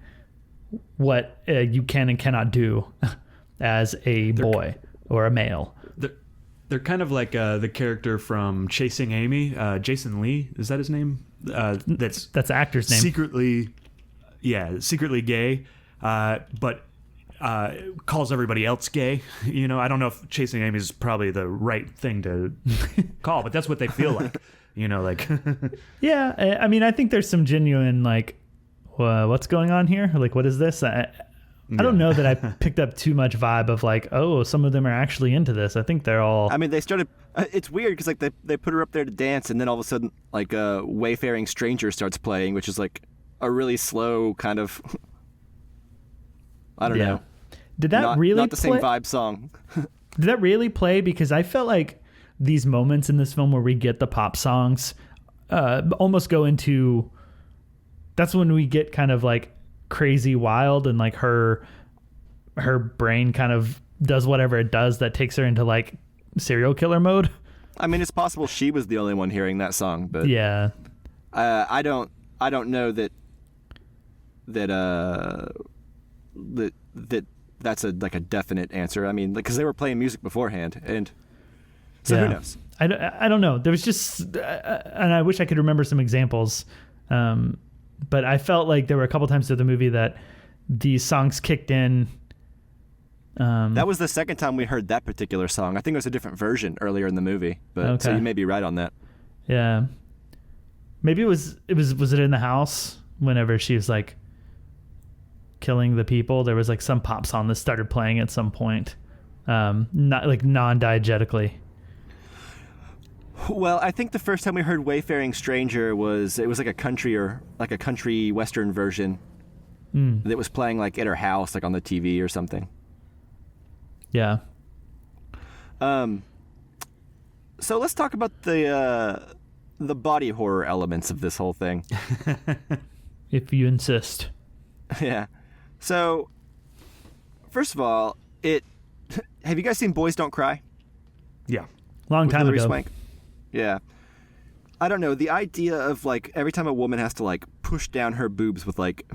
what you can and cannot do as a boy or a male. They're kind of like the character from Chasing Amy, Jason Lee. Is that his name? That's the actor's name. Secretly gay, but calls everybody else gay. I don't know if Chasing Amy is probably the right thing to call, but that's what they feel like. Like yeah. I mean, I think there's some genuine like, what's going on here? Like, what is this? I don't know that I picked up too much vibe of like, oh, some of them are actually into this. I think they're all. I mean, they started. It's weird because like they put her up there to dance, and then all of a sudden, like a Wayfaring Stranger starts playing, which is like a really slow kind of. I don't know. Did that not really not the same vibe song? Did that really play? Because I felt like these moments in this film where we get the pop songs almost go into. That's when we get kind of like crazy wild, and like her brain kind of does whatever it does that takes her into like serial killer mode. I mean, it's possible she was the only one hearing that song, but yeah, I don't know that that's a definite answer. I mean, because they were playing music beforehand, and so who knows? I don't know. There was just, and I wish I could remember some examples, but I felt like there were a couple times through the movie that these songs kicked in. That was the second time we heard that particular song. I think it was a different version earlier in the movie, but so you may be right on that. Yeah, maybe was it in the house whenever she was like killing the people? There was like some pop song that started playing at some point, not like non-diegetically. Well, I think the first time we heard Wayfaring Stranger it was like a country western version that was playing like at her house, like on the TV or something. Yeah. So let's talk about the body horror elements of this whole thing. If you insist. Yeah. So, first of all, have you guys seen Boys Don't Cry? Yeah. Long time ago. Swank? Yeah. I don't know. The idea of like every time a woman has to like push down her boobs with like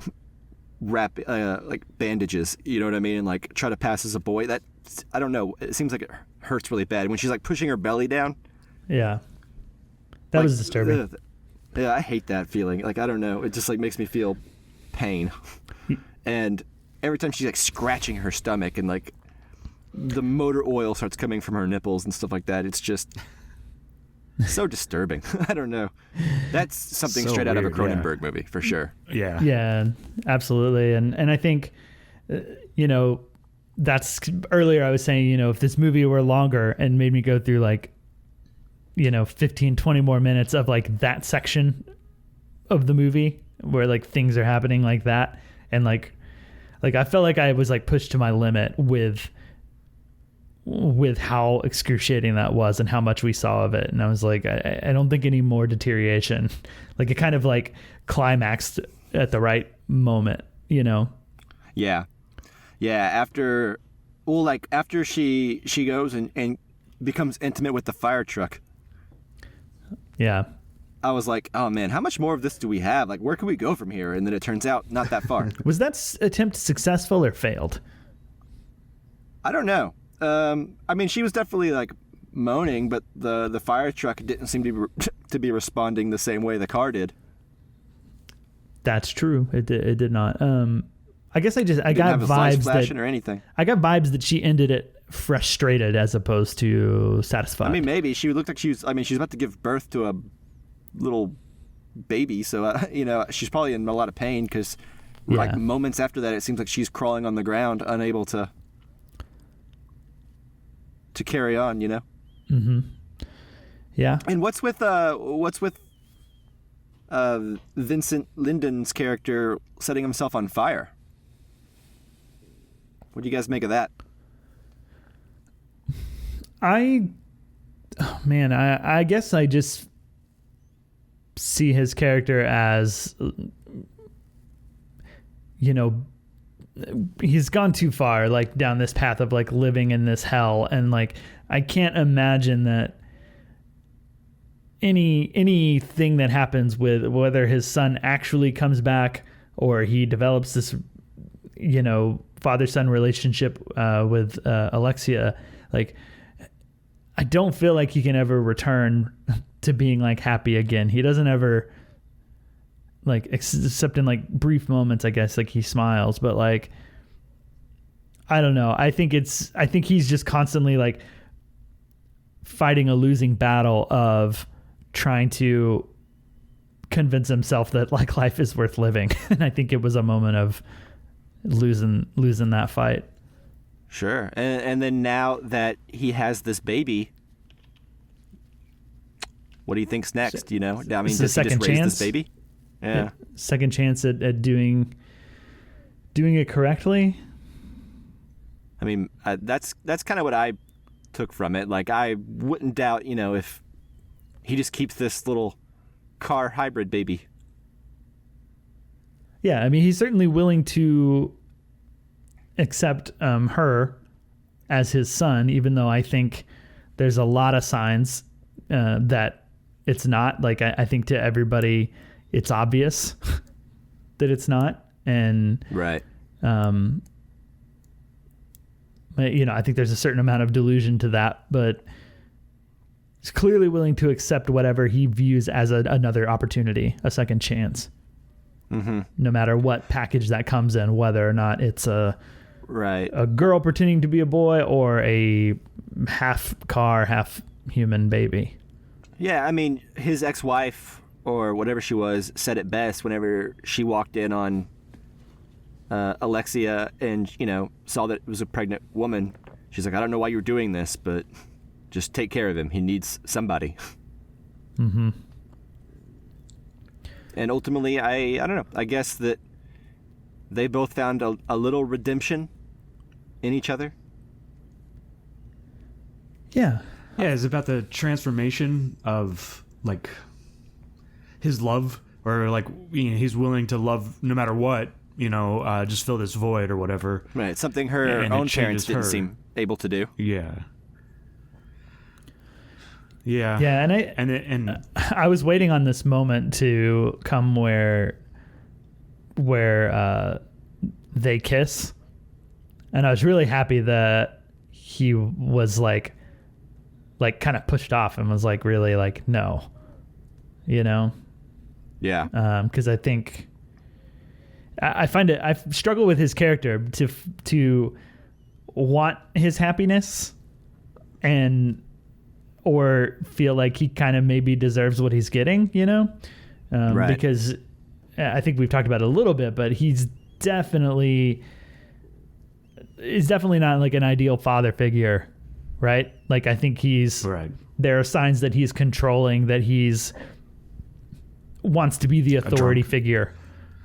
like bandages, you know what I mean, and like try to pass as a boy. That I don't know. It seems like it hurts really bad when she's like pushing her belly down. Yeah. That was disturbing. Yeah, I hate that feeling. Like I don't know. It just like makes me feel pain. And every time she's like scratching her stomach and like the motor oil starts coming from her nipples and stuff like that, it's just so disturbing. I don't know. That's something So straight out of a weird, Cronenberg movie for sure. Yeah. Yeah, absolutely. And I think, that's earlier I was saying, if this movie were longer and made me go through like, 15, 20 more minutes of like that section of the movie where like things are happening like that. And like I felt like I was like pushed to my limit with with how excruciating that was and how much we saw of it. And I was like, I don't think any more deterioration. Like, it kind of like climaxed at the right moment, you know? Yeah. After she goes and becomes intimate with the fire truck. Yeah. I was like, oh man, how much more of this do we have? Like, where can we go from here? And then it turns out not that far. Was that attempt successful or failed? I don't know. I mean, she was definitely like moaning, but the fire truck didn't seem to be responding the same way the car did. That's true. It did not. I guess I got have his lights vibes flashing or anything. I got vibes that she ended it frustrated as opposed to satisfied. I mean, maybe she looked like she's about to give birth to a little baby, so she's probably in a lot of pain because like moments after that, it seems like she's crawling on the ground, unable to carry on, you know. Mm-hmm. Yeah. And what's with Vincent Lindon's character setting himself on fire? What do you guys make of that? I guess I just see his character as, you know, he's gone too far, like down this path of like living in this hell, and like I can't imagine that anything that happens with whether his son actually comes back or he develops this, you know, father-son relationship with Alexia, like I don't feel like he can ever return to being like happy again. He doesn't ever, like, except in like brief moments, I guess, like he smiles, but like, I don't know. I think he's just constantly like fighting a losing battle of trying to convince himself that like life is worth living. And I think it was a moment of losing that fight. Sure. And then now that he has this baby, what do you think's next? You know, I mean, does he just raise this baby? Yeah. Second chance at doing it correctly. I mean, that's kind of what I took from it. Like, I wouldn't doubt, you know, if he just keeps this little car hybrid baby. Yeah, I mean, he's certainly willing to accept her as his son, even though I think there's a lot of signs that it's not. Like, I think to everybody, it's obvious that it's not. And right. You know, I think there's a certain amount of delusion to that, but he's clearly willing to accept whatever he views as another opportunity, a second chance. Mm-hmm. No matter what package that comes in, whether or not it's a girl pretending to be a boy or a half car, half human baby. Yeah, I mean, his ex-wife or whatever she was said it best whenever she walked in on Alexia and, you know, saw that it was a pregnant woman. She's like, I don't know why you're doing this, but just take care of him. He needs somebody. Mm-hmm. And ultimately, I don't know. I guess that they both found a little redemption in each other. Yeah. Yeah, it's about the transformation of, like, his love, or, like, you know, he's willing to love no matter what, you know, just fill this void or whatever. Right, something her own parents didn't seem able to do. Yeah. Yeah. Yeah, and I was waiting on this moment to come where they kiss, and I was really happy that he was like kind of pushed off and was like really like no, you know. Yeah. Because I think I find it, I struggle with his character to want his happiness or feel like he kind of maybe deserves what he's getting, you know? Right. Because I think we've talked about it a little bit, but he's definitely not like an ideal father figure, right? Like, I think there are signs that he's controlling, that he's wants to be the authority figure,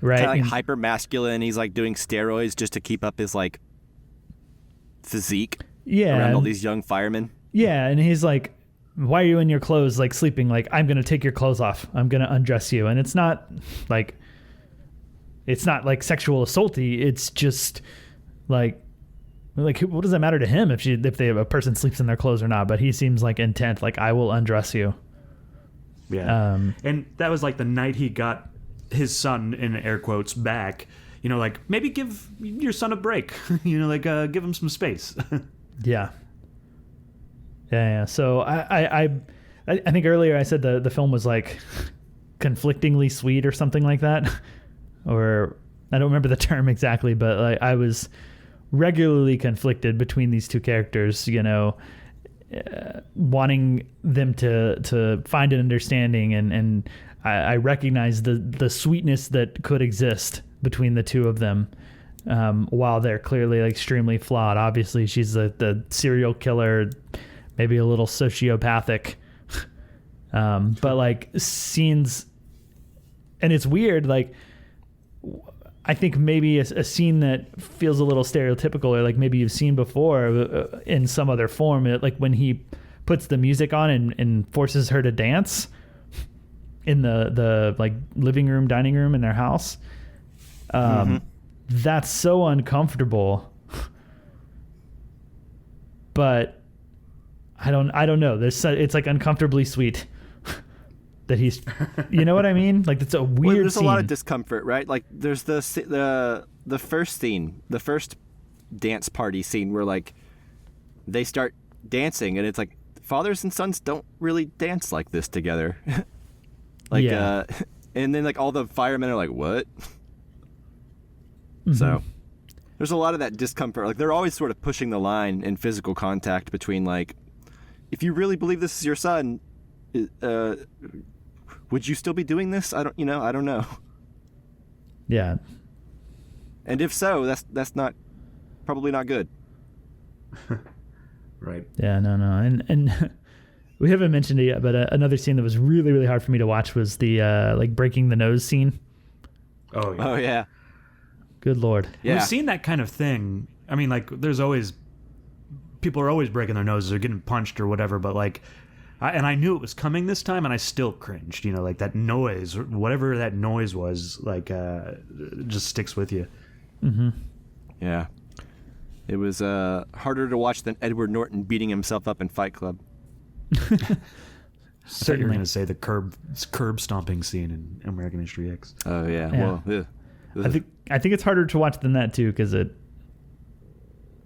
right? Kind of like hyper masculine. He's like doing steroids just to keep up his like physique. Yeah. around all these young firemen. Yeah, and he's like, why are you in your clothes, like sleeping? Like, I'm going to take your clothes off. I'm going to undress you. And it's not like sexual assaulty. It's just like what does that matter to him if a person sleeps in their clothes or not? But he seems like intent, like, I will undress you. Yeah. And that was like the night he got his son, in air quotes, back. You know, like, maybe give your son a break. You know, like, give him some space. Yeah. Yeah. So I think earlier I said the film was like conflictingly sweet or something like that, or I don't remember the term exactly, but like I was regularly conflicted between these two characters, you know, wanting them to find an understanding, and I recognize the sweetness that could exist between the two of them, while they're clearly like extremely flawed. Obviously, she's the serial killer, maybe a little sociopathic, but like scenes, and it's weird, like I think maybe a scene that feels a little stereotypical, or like maybe you've seen before in some other form, like when he puts the music on and forces her to dance in the like living room, dining room in their house. That's so uncomfortable, but I don't know. It's like uncomfortably sweet that he's, you know what I mean? Like, it's a weird There's scene. a lot of discomfort, right? Like, there's the first scene, the first dance party scene where like they start dancing, and it's like fathers and sons don't really dance like this together. Like, Yeah. And then like all the firemen are like, what? So there's a lot of that discomfort. Like, they're always sort of pushing the line in physical contact between, like, if you really believe this is your son, would you still be doing this? I don't know. Yeah. And if so, that's probably not good. Right. Yeah, no. And we haven't mentioned it yet, but another scene that was really, really hard for me to watch was the like breaking the nose scene. Oh, yeah. Oh yeah. Good Lord. Yeah. We've seen that kind of thing. I mean, like, people are always breaking their noses or getting punched or whatever, but like, I knew it was coming this time, and I still cringed. You know, like that noise, whatever that noise was, like, just sticks with you. Mm-hmm. Yeah. It was harder to watch than Edward Norton beating himself up in Fight Club. Certainly, you're going to say the curb stomping scene in American History X. Oh yeah. Yeah. Well, I think it's harder to watch than that too,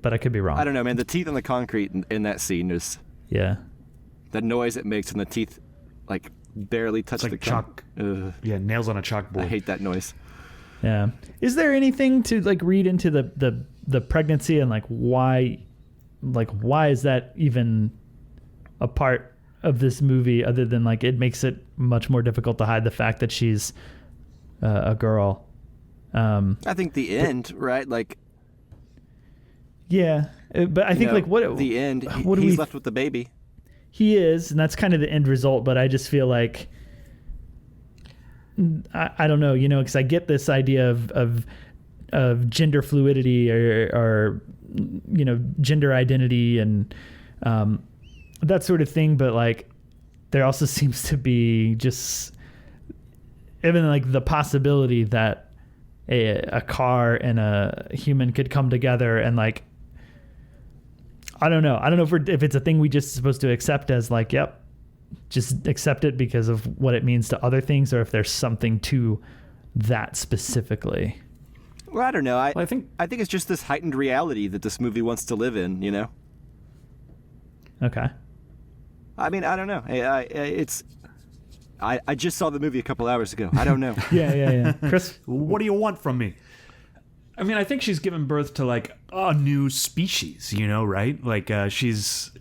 but I could be wrong. I don't know, man. The teeth on the concrete in that scene is Yeah. the noise it makes, and the teeth like barely touch It's the like chalk. Yeah, nails on a chalkboard. I hate that noise. Yeah. Is there anything to like read into the pregnancy and like why is that even a part of this movie, other than like it makes it much more difficult to hide the fact that she's a girl? I think the end, right? Like, Yeah, but I think like what the end. What do He's we? left with the baby. He is, and that's kind of the end result. But I just feel like I don't know, because I get this idea of gender fluidity or gender identity and that sort of thing. But like, there also seems to be just even like the possibility that a car and a human could come together, and like, I don't know if it's a thing we just supposed to accept as like, yep, just accept it because of what it means to other things, or if there's something to that specifically. Well, I don't know. I think it's just this heightened reality that this movie wants to live in. Okay. I mean, I don't know. I just saw the movie a couple hours ago. I don't know. Yeah. Chris, what do you want from me? I mean, I think she's given birth to like a new species, right? Like she's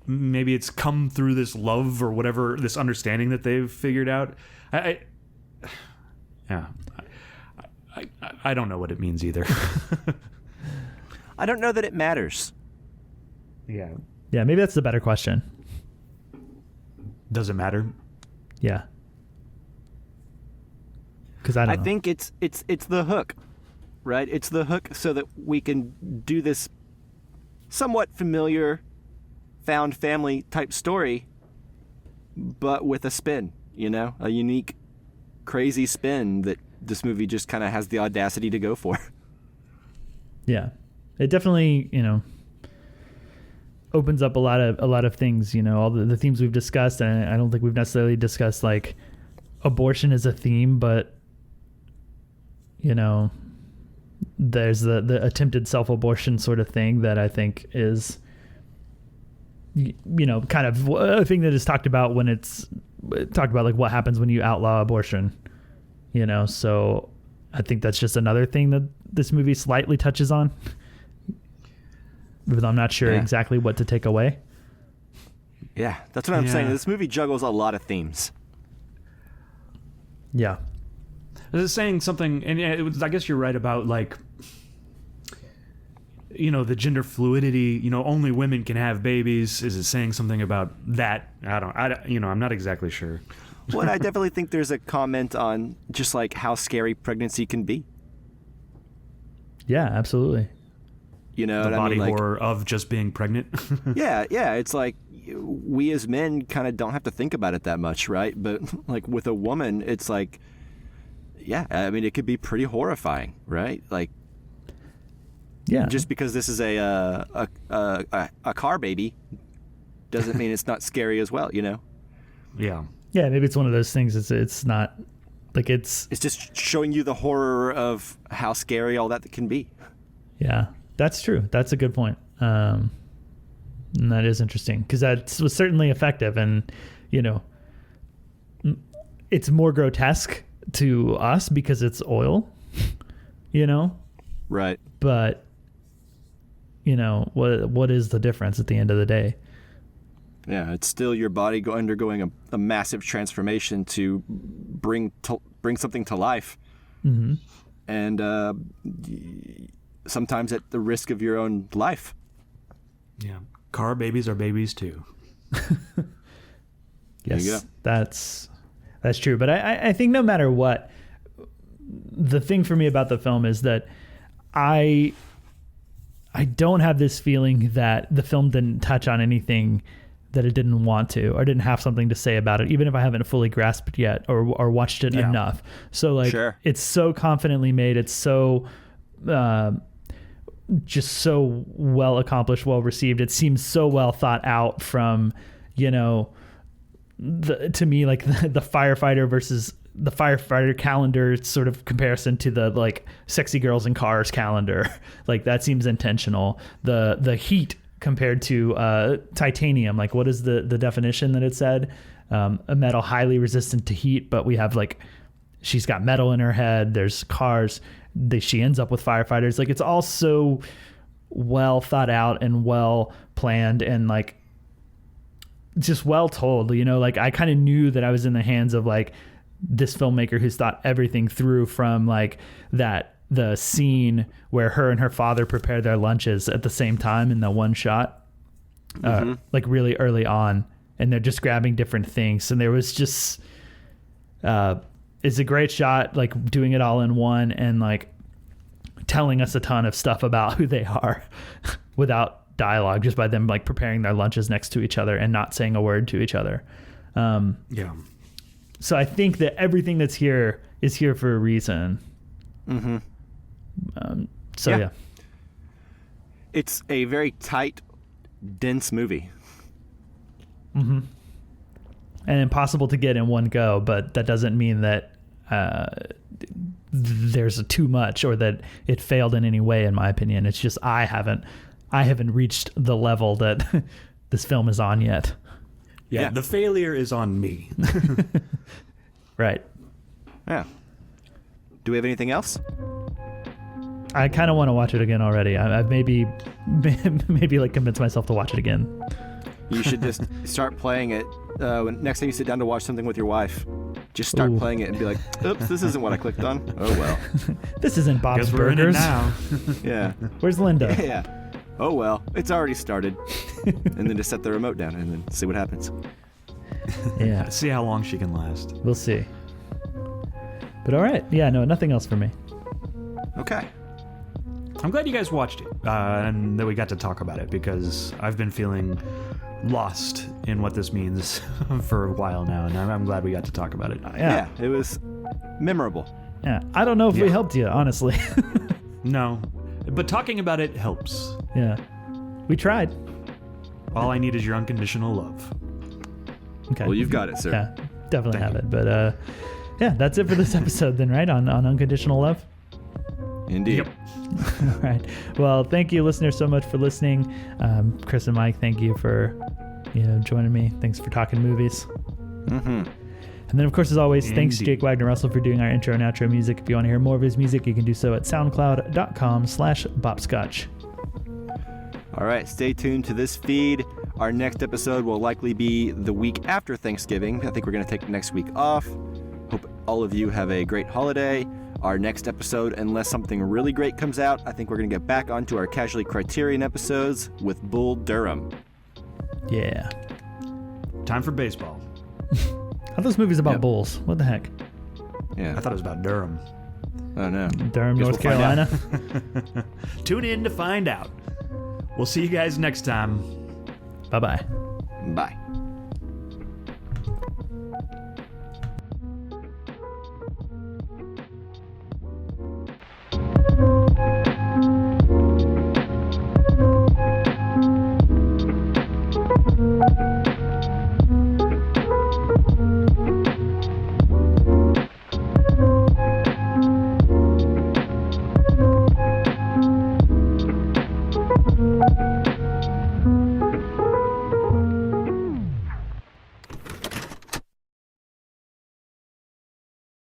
maybe it's come through this love or whatever, this understanding that they've figured out. I don't know what it means either. I don't know that it matters. Yeah. Yeah, maybe that's the better question. Does it matter? Yeah. Because I don't know. think it's the hook, right? It's the hook so that we can do this somewhat familiar found family type story, but with a spin, a unique, crazy spin that this movie just kind of has the audacity to go for. Yeah, it definitely, opens up a lot of things, all the themes we've discussed. And I don't think we've necessarily discussed like abortion as a theme, but there's the attempted self-abortion sort of thing that I think is, kind of a thing that is talked about when like what happens when you outlaw abortion, so I think that's just another thing that this movie slightly touches on, but I'm not sure exactly what to take away. Yeah, that's what I'm saying. This movie juggles a lot of themes. Yeah. Is it saying something, and I guess you're right about like, the gender fluidity, only women can have babies. Is it saying something about that? I'm not exactly sure. Well, I definitely think there's a comment on just like how scary pregnancy can be. Yeah, absolutely. The body horror of just being pregnant. yeah. It's like we as men kind of don't have to think about it that much, right? But like with a woman, it's like, it could be pretty horrifying, right? Like, just because this is a car baby doesn't mean it's not scary as well, Yeah. Yeah, maybe it's one of those things. It's not like it's just showing you the horror of how scary all that can be. Yeah, that's true. That's a good point. And that is interesting because that was certainly effective, and it's more grotesque to us because it's oil, Right. But what is the difference at the end of the day? Yeah, it's still your body undergoing a massive transformation to bring something to life, and sometimes at the risk of your own life. Yeah, car babies are babies too. Yes, that's true. But I think no matter what, the thing for me about the film is that I don't have this feeling that the film didn't touch on anything that it didn't want to, or didn't have something to say about it, even if I haven't fully grasped it yet or watched it enough. So like, It's so confidently made. It's so, just so well accomplished, well received. It seems so well thought out from, to me, like the firefighter versus the firefighter calendar sort of comparison to the like sexy girls in cars calendar. Like that seems intentional. The heat compared to titanium, like what is the definition that it said? A metal highly resistant to heat, but we have like, she's got metal in her head, there's cars, she ends up with firefighters. Like it's all so well thought out and well planned and like just well told, like I kind of knew that I was in the hands of like this filmmaker who's thought everything through, from like the scene where her and her father prepare their lunches at the same time in the one shot, like really early on, and they're just grabbing different things. And there was just, it's a great shot, like doing it all in one and like telling us a ton of stuff about who they are without dialogue, just by them like preparing their lunches next to each other and not saying a word to each other. So I think that everything that's here is here for a reason. Yeah. It's a very tight, dense movie. And impossible to get in one go, but that doesn't mean that there's too much or that it failed in any way, in my opinion. It's just I haven't reached the level that this film is on yet. Yeah, the failure is on me. Right. Yeah. Do we have anything else? I kind of want to watch it again already. I've maybe like convinced myself to watch it again. You should just start playing it. Next time you sit down to watch something with your wife, just start playing it and be like, oops, this isn't what I clicked on. Oh, well. This isn't Bob's Guess we're in it Burgers. now. Yeah. Where's Linda? Yeah. Oh, well, it's already started. And then just set the remote down and then see what happens. Yeah. See how long she can last. We'll see. But all right. Yeah, no, nothing else for me. Okay. I'm glad you guys watched it and that we got to talk about it, because I've been feeling lost in what this means for a while now, and I'm glad we got to talk about it. Yeah, it was memorable. Yeah, I don't know if we helped you, honestly. No, but talking about it helps. Yeah, we tried. All I need is your unconditional love. Okay. Well, you've got it, sir. Yeah, definitely Thank have it. But yeah, that's it for this episode then, right? On unconditional love. Indeed. Yep. All right. Well, thank you, listeners, so much for listening. Chris and Mike, thank you for joining me. Thanks for talking movies. Mm-hmm. And then, of course, as always, thanks Indeed. Jake Wagner-Russell for doing our intro and outro music. If you want to hear more of his music, you can do so at soundcloud.com/bopscotch. All right, stay tuned to this feed. Our next episode will likely be the week after Thanksgiving. I think we're going to take next week off. Hope all of you have a great holiday. Our next episode, unless something really great comes out, I think we're going to get back onto our Casually Criterion episodes with Bull Durham. Yeah. Time for baseball. I thought this movie's about Yep. bulls. What the heck? Yeah. I thought it was about Durham. Oh, no. Durham, Guess North we'll find out. Carolina. Tune in to find out. We'll see you guys next time. Bye-bye. Bye.